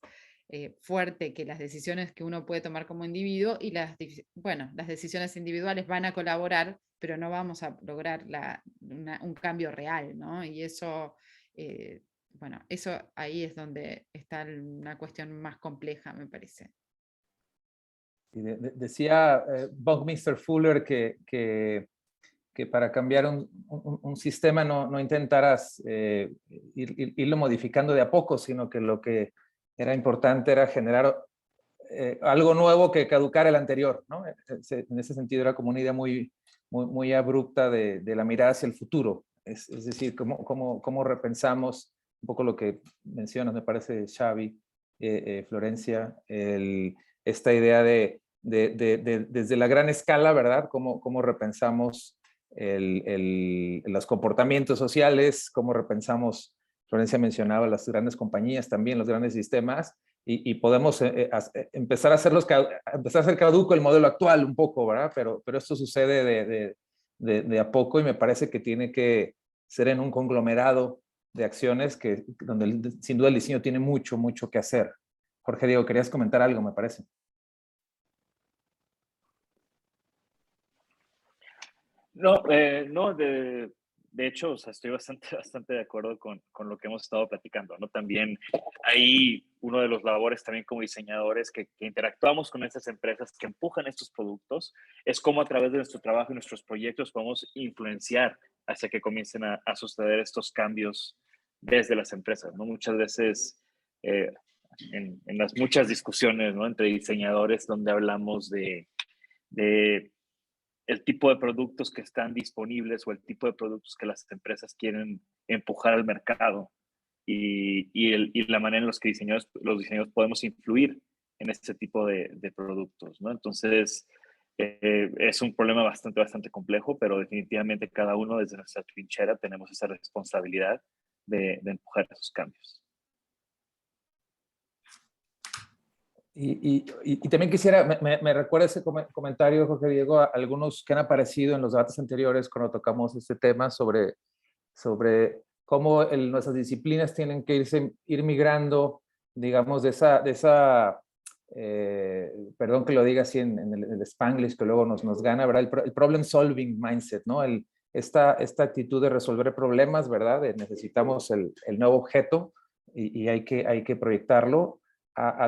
fuerte que las decisiones que uno puede tomar como individuo y las decisiones individuales van a colaborar, pero no vamos a lograr un cambio real, ¿no? Y eso, eso ahí es donde está una cuestión más compleja, me parece. Decía Buckminster Fuller que para cambiar un sistema no intentaras irlo modificando de a poco, sino que lo que era importante era generar algo nuevo que caducara el anterior, ¿no? En ese sentido era como una idea muy abrupta de la mirada hacia el futuro. Es decir, cómo repensamos un poco lo que mencionas, me parece, Xavi, Florencia, esta idea desde la gran escala, ¿verdad? Cómo repensamos los comportamientos sociales, cómo repensamos, Florencia mencionaba las grandes compañías también, los grandes sistemas, y podemos empezar a hacer caduco el modelo actual un poco, ¿verdad? Pero esto sucede de a poco y me parece que tiene que ser en un conglomerado de acciones donde sin duda el diseño tiene mucho que hacer. Jorge Diego, querías comentar algo, me parece. No, de hecho, o sea, estoy bastante de acuerdo con lo que hemos estado platicando, ¿no? También hay uno de los labores también como diseñadores que interactuamos con estas empresas que empujan estos productos, es cómo a través de nuestro trabajo y nuestros proyectos podemos influenciar hacia que comiencen a suceder estos cambios desde las empresas, ¿no? Muchas veces eh, en las muchas discusiones, ¿no? Entre diseñadores donde hablamos de el tipo de productos que están disponibles o el tipo de productos que las empresas quieren empujar al mercado y la manera en los que los diseñadores podemos influir en este tipo de productos, ¿no? Entonces, es un problema bastante complejo, pero definitivamente cada uno desde nuestra trinchera tenemos esa responsabilidad de empujar esos cambios. Y también quisiera, me recuerda ese comentario, Jorge Diego, a algunos que han aparecido en los debates anteriores cuando tocamos este tema sobre cómo nuestras disciplinas tienen que ir migrando, digamos, de esa perdón que lo diga así en el Spanglish que luego nos gana, ¿verdad? El problem solving mindset, ¿no? Esta actitud de resolver problemas, ¿verdad? Necesitamos el nuevo objeto y hay que proyectarlo.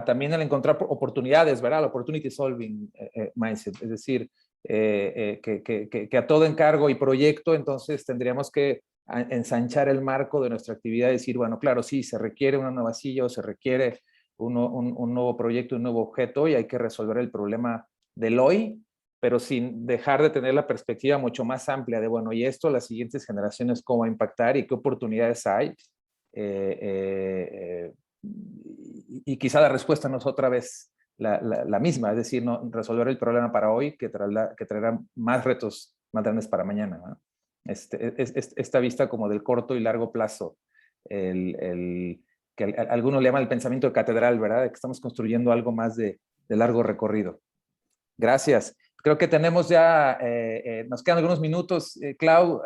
También al encontrar oportunidades, ¿verdad? El opportunity solving mindset, es decir, que a todo encargo y proyecto, entonces tendríamos que ensanchar el marco de nuestra actividad y decir, bueno, claro, sí, se requiere una nueva silla o se requiere un nuevo proyecto, un nuevo objeto y hay que resolver el problema del hoy, pero sin dejar de tener la perspectiva mucho más amplia de, bueno, y esto las siguientes generaciones cómo va a impactar y qué oportunidades hay. Y quizá la respuesta no es otra vez la misma, es decir, no, resolver el problema para hoy que traerá más retos más grandes para mañana, ¿no? Esta vista como del corto y largo plazo, que algunos le llaman el pensamiento de catedral, ¿verdad? De que estamos construyendo algo más de largo recorrido. Gracias. Creo que tenemos ya, nos quedan algunos minutos. Clau,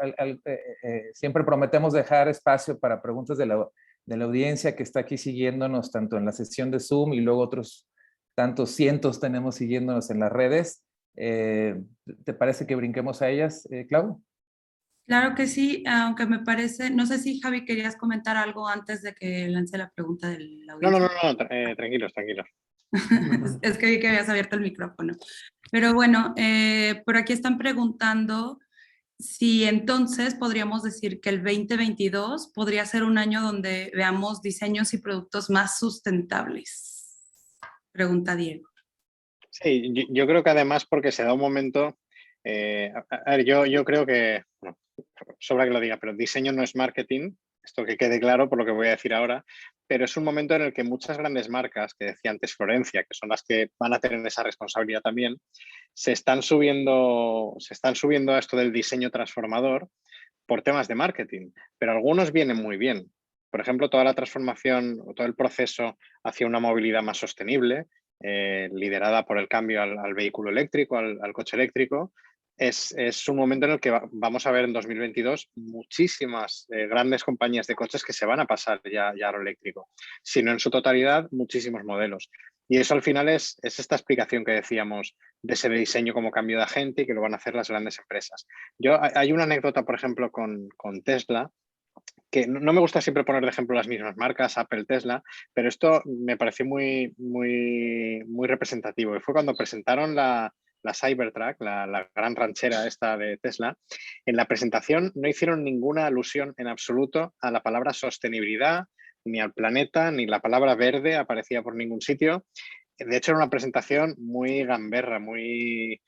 siempre prometemos dejar espacio para preguntas de la audiencia que está aquí siguiéndonos tanto en la sesión de Zoom y luego otros tantos cientos tenemos siguiéndonos en las redes. ¿Te parece que brinquemos a ellas, Clau? Claro que sí, aunque me parece, no sé si Javi querías comentar algo antes de que lance la pregunta del audiencia. No, tranquilos. Es que vi que habías abierto el micrófono. Pero bueno, por aquí están preguntando si entonces podríamos decir que el 2022 podría ser un año donde veamos diseños y productos más sustentables. Pregunta Diego. Sí, yo creo que además porque se da un momento, a ver, yo creo que, bueno, sobra que lo diga, pero diseño no es marketing, esto que quede claro por lo que voy a decir ahora, pero es un momento en el que muchas grandes marcas, que decía antes Florencia, que son las que van a tener esa responsabilidad también, se están subiendo a esto del diseño transformador por temas de marketing, pero algunos vienen muy bien. Por ejemplo, toda la transformación o todo el proceso hacia una movilidad más sostenible, liderada por el cambio al vehículo eléctrico, al coche eléctrico, es un momento en el que vamos a ver en 2022 muchísimas grandes compañías de coches que se van a pasar ya a lo eléctrico, sino en su totalidad muchísimos modelos. Y eso al final es esta explicación que decíamos de ese diseño como cambio de agente y que lo van a hacer las grandes empresas. Hay una anécdota, por ejemplo, con Tesla, que no me gusta siempre poner de ejemplo las mismas marcas, Apple, Tesla, pero esto me pareció muy representativo. Y fue cuando presentaron la Cybertruck, la gran ranchera esta de Tesla. En la presentación no hicieron ninguna alusión en absoluto a la palabra sostenibilidad, ni al planeta, ni la palabra verde aparecía por ningún sitio. De hecho, era una presentación muy gamberra, muy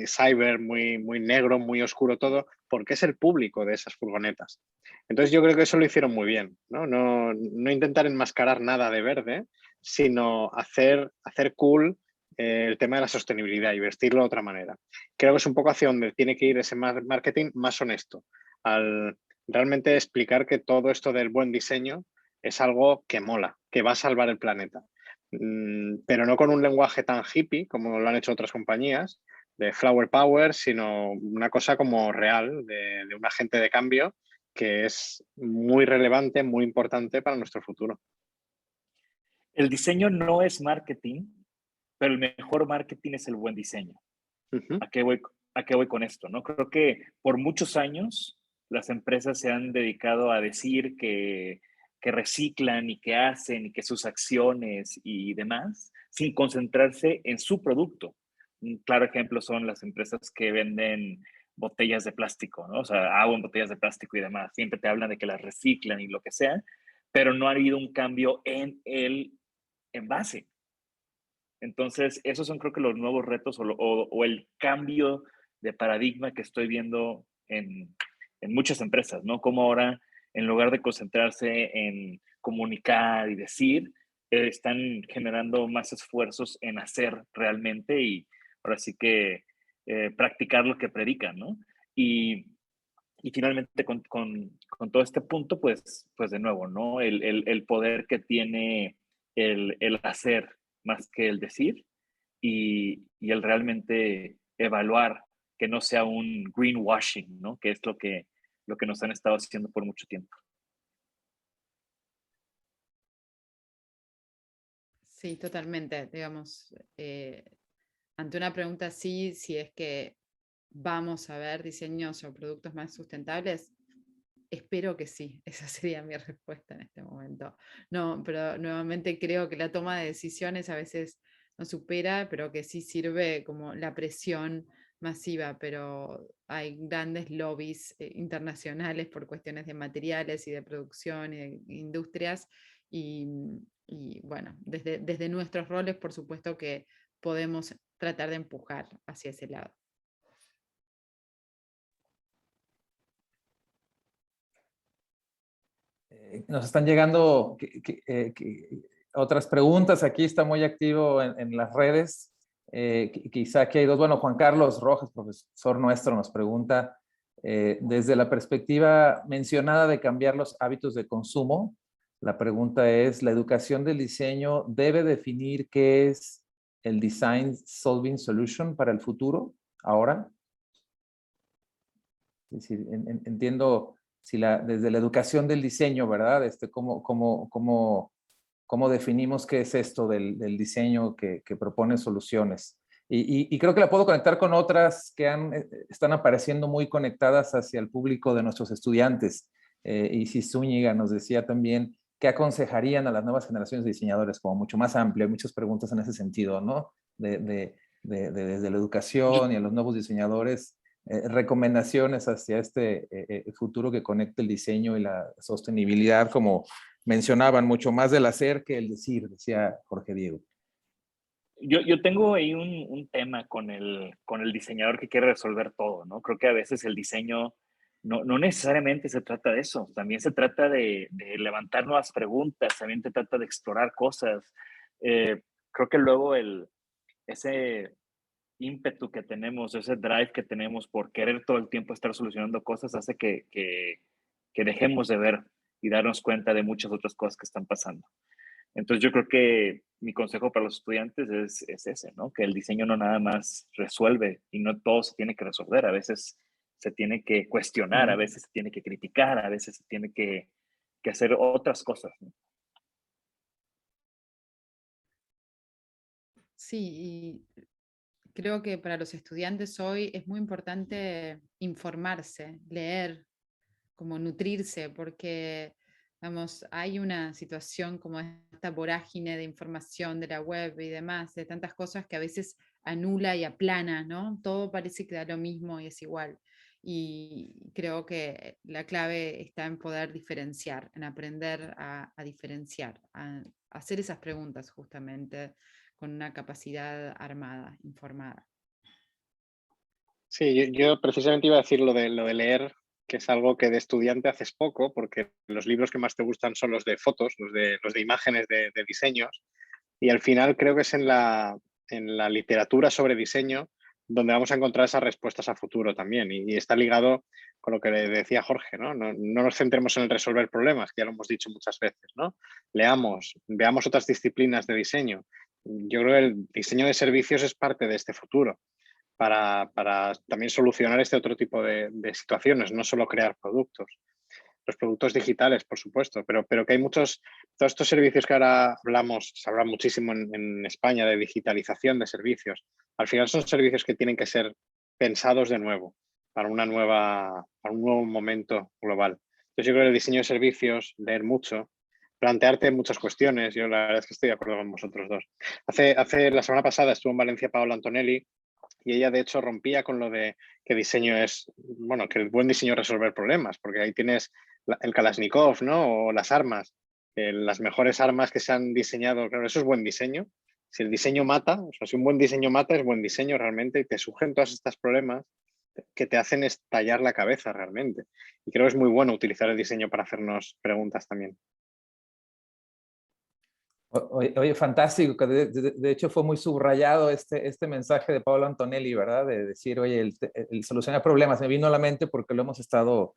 cyber, muy negro, muy oscuro todo, porque es el público de esas furgonetas. Entonces yo creo que eso lo hicieron muy bien, no intentar enmascarar nada de verde, sino hacer cool el tema de la sostenibilidad y vestirlo de otra manera. Creo que es un poco hacia donde tiene que ir ese marketing más honesto, al realmente explicar que todo esto del buen diseño es algo que mola, que va a salvar el planeta. Pero no con un lenguaje tan hippie como lo han hecho otras compañías, de flower power, sino una cosa como real, de un agente de cambio que es muy relevante, muy importante para nuestro futuro. El diseño no es marketing, pero el mejor marketing es el buen diseño. ¿A qué voy ¿A qué voy con esto? ¿No? Creo que por muchos años las empresas se han dedicado a decir que reciclan y que hacen y que sus acciones y demás, sin concentrarse en su producto. Un claro ejemplo son las empresas que venden botellas de plástico, ¿no? O sea, agua en botellas de plástico y demás. Siempre te hablan de que las reciclan y lo que sea, pero no ha habido un cambio en el envase. Entonces, esos son creo que los nuevos retos o el cambio de paradigma que estoy viendo en muchas empresas, ¿no? Como ahora, en lugar de concentrarse en comunicar y decir, están generando más esfuerzos en hacer realmente y ahora sí que practicar lo que predican, ¿no? Y, y finalmente con todo este punto, pues de nuevo, ¿no? El poder que tiene el hacer más que el decir y el realmente evaluar que no sea un greenwashing, ¿no? Que es lo que nos han estado haciendo por mucho tiempo. Sí, totalmente. Digamos, ante una pregunta así, si es que vamos a ver diseños o productos más sustentables, espero que sí. Esa sería mi respuesta en este momento. No, pero nuevamente creo que la toma de decisiones a veces nos supera, pero que sí sirve como la presión masiva, pero hay grandes lobbies internacionales por cuestiones de materiales y de producción y de industrias y bueno, desde nuestros roles, por supuesto que podemos tratar de empujar hacia ese lado. Nos están llegando otras preguntas. Aquí está muy activo en las redes. Quizá aquí hay dos. Bueno, Juan Carlos Rojas, profesor nuestro, nos pregunta, desde la perspectiva mencionada de cambiar los hábitos de consumo, la pregunta es, ¿la educación del diseño debe definir qué es el Design Solving Solution para el futuro, ahora? Es decir, entiendo si desde la educación del diseño, ¿verdad? ¿Cómo definimos qué es esto del diseño que propone soluciones? Y creo que la puedo conectar con otras que están apareciendo muy conectadas hacia el público de nuestros estudiantes. Isis Zúñiga nos decía también qué aconsejarían a las nuevas generaciones de diseñadores, como mucho más amplio. Hay muchas preguntas en ese sentido, ¿no? Desde la educación y a los nuevos diseñadores, recomendaciones hacia este futuro que conecte el diseño y la sostenibilidad, como mencionaban, mucho más del hacer que el decir, decía Jorge Diego. Yo tengo ahí un tema con el diseñador que quiere resolver todo, ¿no? Creo que a veces el diseño no necesariamente se trata de eso, también se trata de levantar nuevas preguntas, también se trata de explorar cosas. Creo que luego ese ímpetu que tenemos, ese drive que tenemos por querer todo el tiempo estar solucionando cosas hace que dejemos de ver y darnos cuenta de muchas otras cosas que están pasando. Entonces yo creo que mi consejo para los estudiantes es ese, ¿no? Que el diseño no nada más resuelve y no todo se tiene que resolver. A veces se tiene que cuestionar, a veces se tiene que criticar, a veces se tiene que hacer otras cosas, ¿no? Sí, y creo que para los estudiantes hoy es muy importante informarse, leer, como nutrirse, porque vamos, hay una situación como esta vorágine de información de la web y demás, de tantas cosas que a veces anula y aplana, ¿no? Todo parece que da lo mismo y es igual. Y creo que la clave está en poder diferenciar, en aprender a diferenciar, a hacer esas preguntas justamente con una capacidad armada, informada. Sí, yo precisamente iba a decir lo de leer, que es algo que de estudiante haces poco, porque los libros que más te gustan son los de fotos, los de imágenes de diseños, y al final creo que es en la literatura sobre diseño donde vamos a encontrar esas respuestas a futuro también, y está ligado con lo que le decía Jorge, ¿no? No nos centremos en el resolver problemas, que ya lo hemos dicho muchas veces, ¿no? Leamos, veamos otras disciplinas de diseño. Yo creo que el diseño de servicios es parte de este futuro, para también solucionar este otro tipo de situaciones, no solo crear productos. Los productos digitales, por supuesto, pero que hay todos estos servicios que ahora hablamos, se habla muchísimo en España de digitalización de servicios. Al final son servicios que tienen que ser pensados de nuevo para un nuevo momento global. Entonces yo creo que el diseño de servicios, leer mucho, plantearte muchas cuestiones. Yo la verdad es que estoy de acuerdo con vosotros dos. La semana pasada estuvo en Valencia Paola Antonelli y ella de hecho rompía con lo de que diseño es, bueno, que el buen diseño es resolver problemas, porque ahí tienes el Kalashnikov, ¿no? O las armas, las mejores armas que se han diseñado, claro, eso es buen diseño. Si el diseño mata, o sea, si un buen diseño mata, es buen diseño realmente y te surgen todos estos problemas que te hacen estallar la cabeza realmente. Y creo que es muy bueno utilizar el diseño para hacernos preguntas también. Oye, fantástico, que de hecho fue muy subrayado este mensaje de Paolo Antonelli, ¿verdad? De decir, oye, el solucionar problemas, me vino a la mente porque lo hemos estado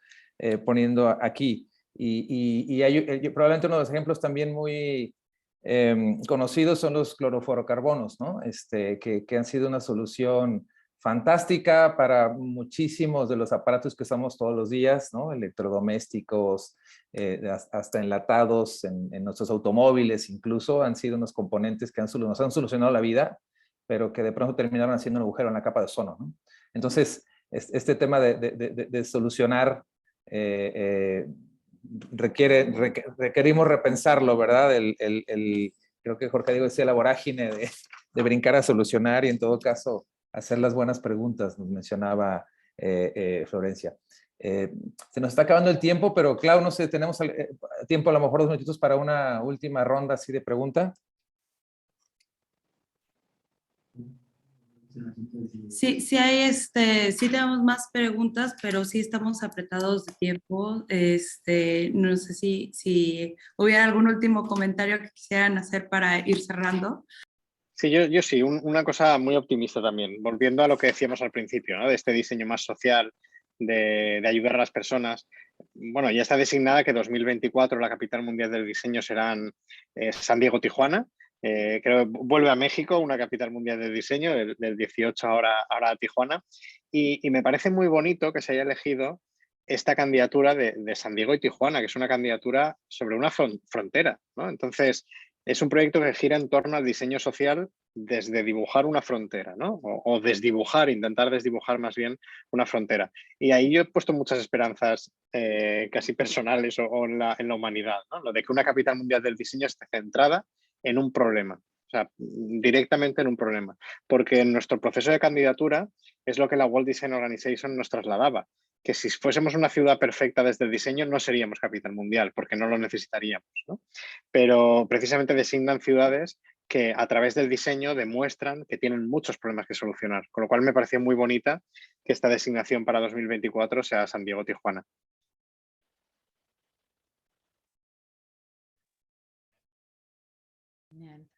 poniendo aquí. Y hay, probablemente uno de los ejemplos también muy conocidos son los clorofluorocarbonos, ¿no? Que han sido una solución fantástica para muchísimos de los aparatos que usamos todos los días, ¿no? Electrodomésticos, hasta enlatados en nuestros automóviles, incluso han sido unos componentes que nos han solucionado la vida, pero que de pronto terminaron haciendo un agujero en la capa de ozono, ¿no? Entonces, este tema de solucionar requerimos repensarlo, ¿verdad? Creo que Jorge Diego decía la vorágine de brincar a solucionar y en todo caso hacer las buenas preguntas, nos mencionaba Florencia. Se nos está acabando el tiempo, pero Clau, no sé, tenemos tiempo a lo mejor 2 minutitos para una última ronda así de pregunta. Sí, sí hay, sí tenemos más preguntas, pero sí estamos apretados de tiempo. No sé si hubiera algún último comentario que quisieran hacer para ir cerrando. Sí, yo sí, una cosa muy optimista también, volviendo a lo que decíamos al principio, ¿no? De este diseño más social, de ayudar a las personas. Bueno, ya está designada que 2024 la capital mundial del diseño serán San Diego, Tijuana. Creo que vuelve a México, una capital mundial del diseño, del 18 ahora a Tijuana. Y me parece muy bonito que se haya elegido esta candidatura de San Diego y Tijuana, que es una candidatura sobre una frontera, ¿no? Entonces, es un proyecto que gira en torno al diseño social desde dibujar una frontera, ¿no? O desdibujar, intentar desdibujar más bien una frontera. Y ahí yo he puesto muchas esperanzas casi personales o en la humanidad, ¿no? Lo de que una capital mundial del diseño esté centrada en un problema, o sea, directamente en un problema. Porque en nuestro proceso de candidatura es lo que la World Design Organization nos trasladaba, que si fuésemos una ciudad perfecta desde el diseño no seríamos capital mundial, porque no lo necesitaríamos, ¿no? Pero precisamente designan ciudades que a través del diseño demuestran que tienen muchos problemas que solucionar, con lo cual me pareció muy bonita que esta designación para 2024 sea San Diego, Tijuana. Bien.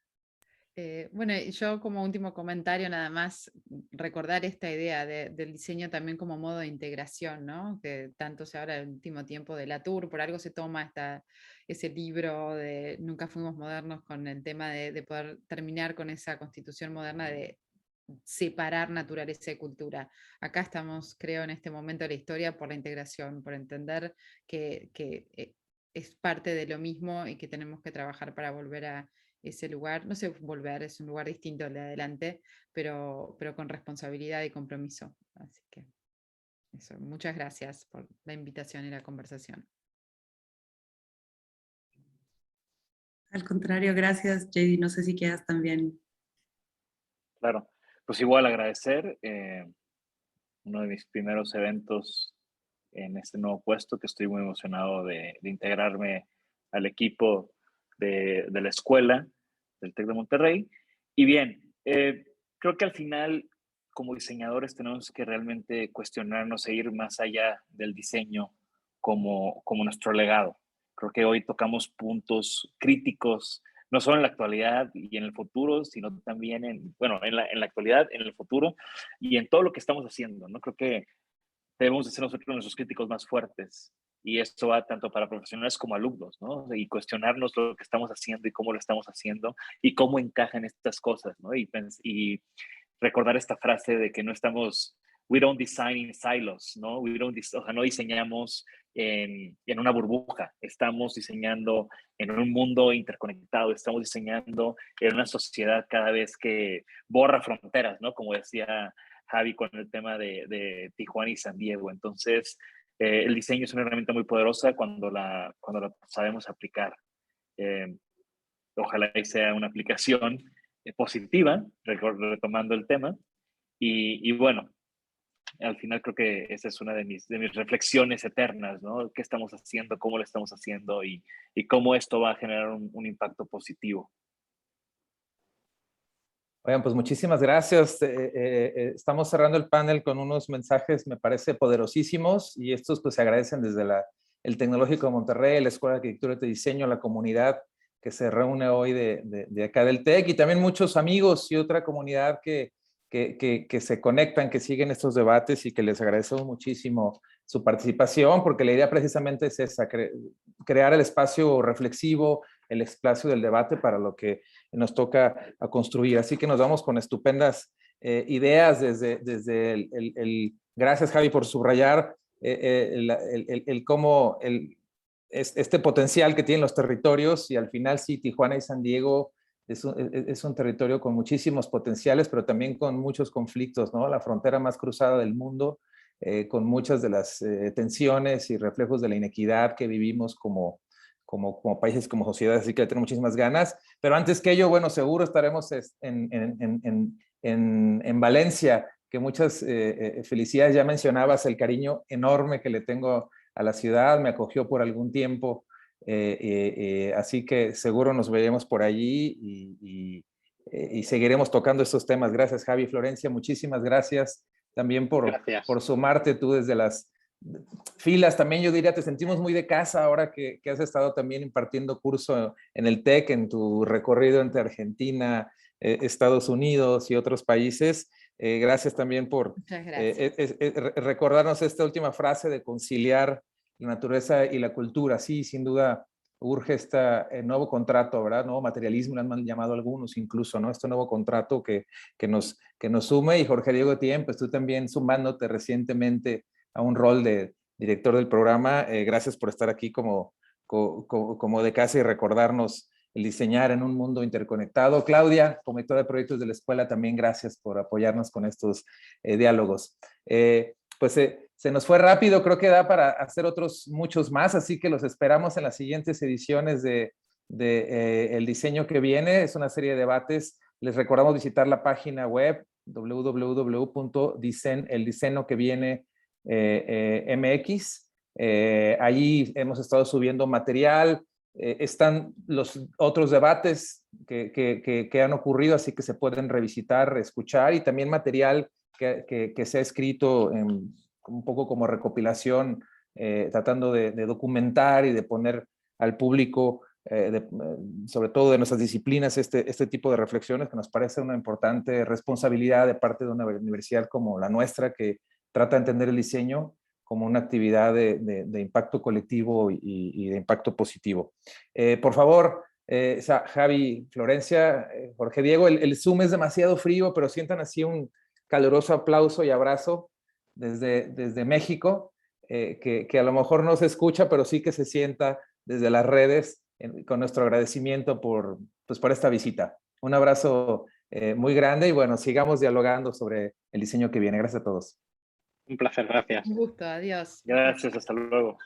Bueno, yo como último comentario nada más recordar esta idea del diseño también como modo de integración, ¿no? Que tanto se habla en el último tiempo de Latour, por algo se toma ese libro de Nunca fuimos modernos con el tema de poder terminar con esa constitución moderna de separar naturaleza y cultura. Acá estamos, creo, en este momento de la historia por la integración, por entender que es parte de lo mismo y que tenemos que trabajar para volver a ese lugar, no sé, volver, es un lugar distinto al de adelante, pero con responsabilidad y compromiso. Así que eso, muchas gracias por la invitación y la conversación. Al contrario, gracias, JD. No sé si quieras también. Claro, pues igual agradecer uno de mis primeros eventos en este nuevo puesto, que estoy muy emocionado de integrarme al equipo de la escuela del TEC de Monterrey. Y bien, creo que al final, como diseñadores, tenemos que realmente cuestionarnos e ir más allá del diseño como nuestro legado. Creo que hoy tocamos puntos críticos, no solo en la actualidad y en el futuro, sino también en la actualidad, en el futuro y en todo lo que estamos haciendo, ¿no? Creo que debemos de ser nosotros nuestros críticos más fuertes. Y esto va tanto para profesionales como alumnos, ¿no? Y cuestionarnos lo que estamos haciendo y cómo lo estamos haciendo y cómo encajan estas cosas, ¿no? Y recordar esta frase de que no estamos, we don't design in silos, ¿no? O sea, no diseñamos en una burbuja, estamos diseñando en un mundo interconectado, estamos diseñando en una sociedad cada vez que borra fronteras, ¿no? Como decía Javi con el tema de Tijuana y San Diego. Entonces, el diseño es una herramienta muy poderosa cuando la sabemos aplicar. Ojalá y sea una aplicación positiva, retomando el tema. Y bueno, al final creo que esa es una de mis reflexiones eternas, ¿no? ¿Qué estamos haciendo? ¿Cómo lo estamos haciendo? Y cómo esto va a generar un impacto positivo. Oigan, pues muchísimas gracias. Estamos cerrando el panel con unos mensajes, me parece, poderosísimos, y estos pues se agradecen desde el Tecnológico de Monterrey, la Escuela de Arquitectura y Diseño, la comunidad que se reúne hoy de acá del TEC, y también muchos amigos y otra comunidad que se conectan, que siguen estos debates, y que les agradecemos muchísimo su participación, porque la idea precisamente es esa, crear el espacio reflexivo, el espacio del debate para lo que nos toca a construir. Así que nos vamos con estupendas ideas desde gracias, Javi, por subrayar cómo este potencial que tienen los territorios, y al final sí, Tijuana y San Diego es un territorio con muchísimos potenciales, pero también con muchos conflictos, ¿no? La frontera más cruzada del mundo, con muchas de las tensiones y reflejos de la inequidad que vivimos como países, como sociedades, así que le tengo muchísimas ganas. Pero antes que ello, bueno, seguro estaremos en Valencia, que muchas felicidades. Ya mencionabas el cariño enorme que le tengo a la ciudad, me acogió por algún tiempo, así que seguro nos veremos por allí y seguiremos tocando estos temas. Gracias, Javi. Florencia, muchísimas gracias también por sumarte tú desde las filas. También yo diría, te sentimos muy de casa ahora que has estado también impartiendo curso en el TEC, en tu recorrido entre Argentina, Estados Unidos y otros países. Gracias también por recordarnos esta última frase de conciliar la naturaleza y la cultura. Sí, sin duda urge este nuevo contrato, ¿verdad? Nuevo materialismo, le han llamado algunos incluso, ¿no? Este nuevo contrato que nos sume. Y Jorge Diego Tien, pues tú también sumándote recientemente a un rol de director del programa. Gracias por estar aquí como de casa y recordarnos el diseñar en un mundo interconectado. Claudia, como directora de proyectos de la escuela, también gracias por apoyarnos con estos diálogos. Pues se nos fue rápido, creo que da para hacer otros muchos más, así que los esperamos en las siguientes ediciones de El Diseño que Viene. Es una serie de debates. Les recordamos visitar la página web www.eldiseñoqueviene.mx. Allí hemos estado subiendo material. Están los otros debates que han ocurrido, así que se pueden revisitar, escuchar, y también material que se ha escrito un poco como recopilación, tratando de documentar y de poner al público, sobre todo de nuestras disciplinas, este tipo de reflexiones, que nos parece una importante responsabilidad de parte de una universidad como la nuestra, que trata de entender el diseño como una actividad de impacto colectivo y de impacto positivo. Por favor, Javi, Florencia, Jorge Diego, el Zoom es demasiado frío, pero sientan así un caluroso aplauso y abrazo desde México, que a lo mejor no se escucha, pero sí que se sienta desde las redes, con nuestro agradecimiento por esta visita. Un abrazo muy grande, y bueno, sigamos dialogando sobre el diseño que viene. Gracias a todos. Un placer, gracias. Un gusto, adiós. Gracias, hasta luego.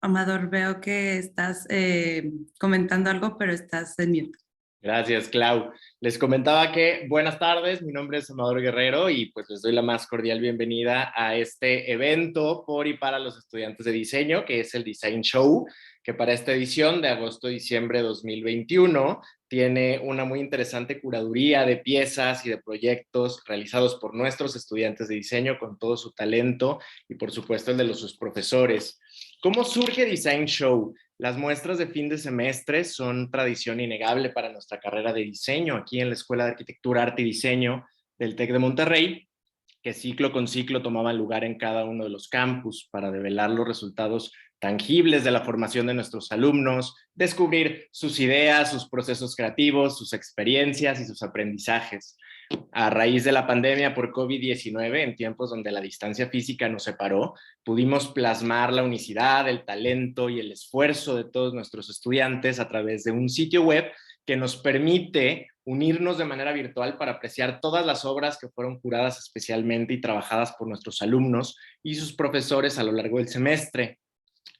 Amador, veo que estás comentando algo, pero estás en mute. Gracias, Clau. Les comentaba que buenas tardes, mi nombre es Amador Guerrero, y pues les doy la más cordial bienvenida a este evento por y para los estudiantes de diseño, que es el Design Show, que para esta edición de agosto-diciembre de 2021 tiene una muy interesante curaduría de piezas y de proyectos realizados por nuestros estudiantes de diseño con todo su talento, y por supuesto el de sus profesores. ¿Cómo surge Design Show? Las muestras de fin de semestre son tradición innegable para nuestra carrera de diseño aquí en la Escuela de Arquitectura, Arte y Diseño del TEC de Monterrey, que ciclo con ciclo tomaban lugar en cada uno de los campus para develar los resultados tangibles de la formación de nuestros alumnos, descubrir sus ideas, sus procesos creativos, sus experiencias y sus aprendizajes. A raíz de la pandemia por COVID-19, en tiempos donde la distancia física nos separó, pudimos plasmar la unicidad, el talento y el esfuerzo de todos nuestros estudiantes a través de un sitio web que nos permite unirnos de manera virtual para apreciar todas las obras que fueron curadas especialmente y trabajadas por nuestros alumnos y sus profesores a lo largo del semestre.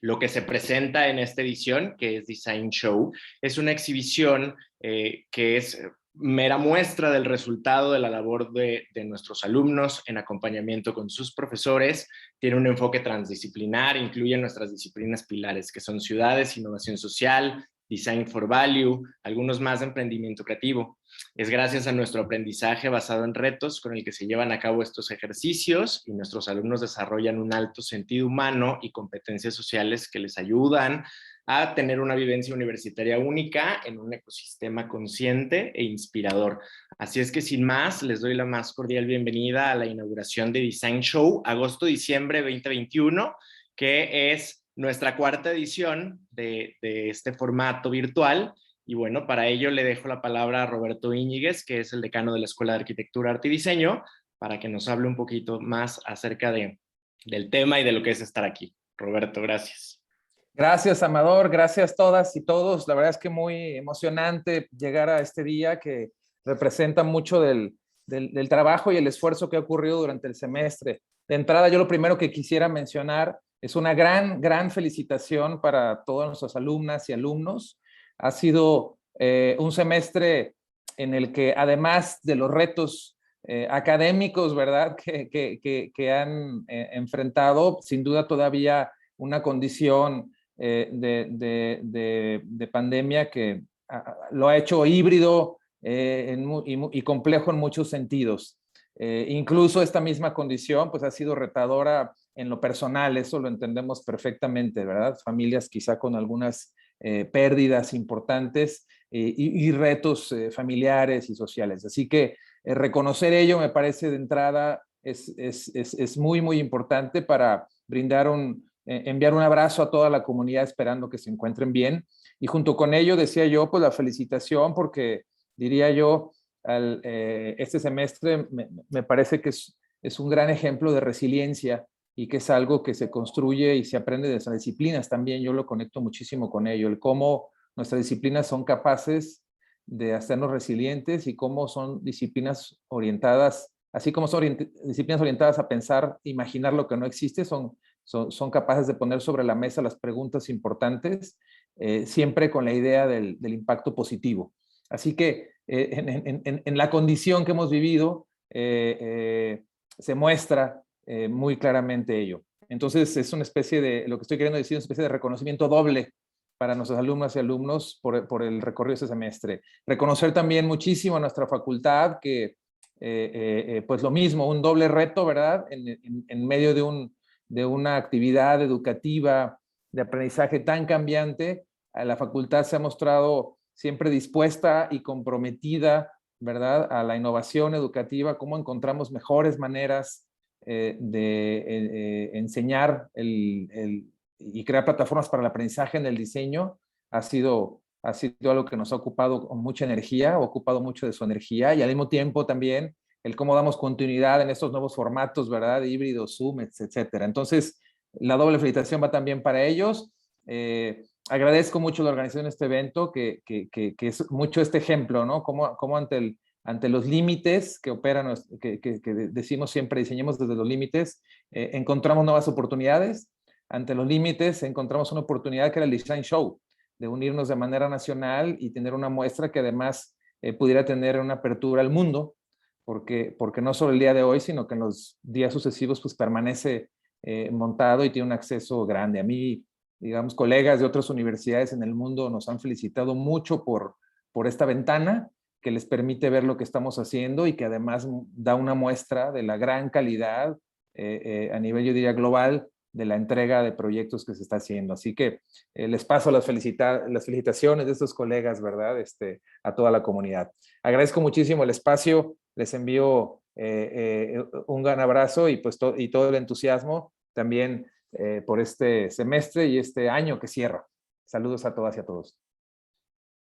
Lo que se presenta en esta edición, que es Design Show, es una exhibición que es mera muestra del resultado de la labor de nuestros alumnos en acompañamiento con sus profesores. Tiene un enfoque transdisciplinar, incluye nuestras disciplinas pilares, que son ciudades, innovación social, Design for Value, algunos más de emprendimiento creativo. Es gracias a nuestro aprendizaje basado en retos con el que se llevan a cabo estos ejercicios y nuestros alumnos desarrollan un alto sentido humano y competencias sociales que les ayudan a tener una vivencia universitaria única en un ecosistema consciente e inspirador. Así es que sin más, les doy la más cordial bienvenida a la inauguración de Design Show, agosto-diciembre 2021, que es nuestra cuarta edición de este formato virtual. Y bueno, para ello le dejo la palabra a Roberto Íñiguez, que es el decano de la Escuela de Arquitectura, Arte y Diseño, para que nos hable un poquito más acerca del tema y de lo que es estar aquí. Roberto, gracias. Gracias, Amador. Gracias todas y todos. La verdad es que muy emocionante llegar a este día que representa mucho del trabajo y el esfuerzo que ha ocurrido durante el semestre. De entrada, yo lo primero que quisiera mencionar es una gran felicitación para todas nuestras alumnas y alumnos. Ha sido un semestre en el que, además de los retos académicos, ¿verdad?, que han enfrentado, sin duda todavía una condición de pandemia que lo ha hecho híbrido y complejo en muchos sentidos. Incluso esta misma condición pues ha sido retadora en lo personal, eso lo entendemos perfectamente, ¿verdad? Familias quizá con algunas pérdidas importantes y retos familiares y sociales. Así que reconocer ello me parece de entrada es muy importante para brindar enviar un abrazo a toda la comunidad esperando que se encuentren bien. Y junto con ello decía yo, pues la felicitación porque diría yo, este semestre me parece que es un gran ejemplo de resiliencia y que es algo que se construye y se aprende de esas disciplinas. También yo lo conecto muchísimo con ello, el cómo nuestras disciplinas son capaces de hacernos resilientes y cómo son disciplinas orientadas, así como son disciplinas orientadas a pensar, imaginar lo que no existe, son capaces de poner sobre la mesa las preguntas importantes, siempre con la idea del impacto positivo. Así que en la condición que hemos vivido, se muestra muy claramente ello. Entonces es una especie de, lo que estoy queriendo decir, una especie de reconocimiento doble para nuestros alumnas y alumnos por el recorrido de este semestre. Reconocer también muchísimo a nuestra facultad que, pues lo mismo, un doble reto, ¿verdad? En medio de una actividad educativa de aprendizaje tan cambiante, la facultad se ha mostrado siempre dispuesta y comprometida, ¿verdad?, a la innovación educativa, cómo encontramos mejores maneras de enseñar y crear plataformas para el aprendizaje en el diseño. Ha sido algo que nos ha ocupado con mucha energía, ha ocupado mucho de su energía, y al mismo tiempo también el cómo damos continuidad en estos nuevos formatos, ¿verdad?, híbridos, Zoom, etcétera. Entonces, la doble felicitación va también para ellos. Agradezco mucho la organización de este evento, que es mucho este ejemplo, ¿no? Cómo ante los límites que operan, que decimos siempre, diseñemos desde los límites, encontramos nuevas oportunidades. Ante los límites encontramos una oportunidad que era el Design Show, de unirnos de manera nacional y tener una muestra que además pudiera tener una apertura al mundo, porque no solo el día de hoy, sino que en los días sucesivos pues permanece montado y tiene un acceso grande. A mí, digamos, colegas de otras universidades en el mundo nos han felicitado mucho por esta ventana que les permite ver lo que estamos haciendo y que además da una muestra de la gran calidad a nivel, yo diría, global, de la entrega de proyectos que se está haciendo. Así que les paso las felicitaciones de estos colegas, ¿verdad?, a toda la comunidad. Agradezco muchísimo el espacio, les envío un gran abrazo y, pues, y todo el entusiasmo. También por este semestre y este año que cierra. Saludos a todas y a todos.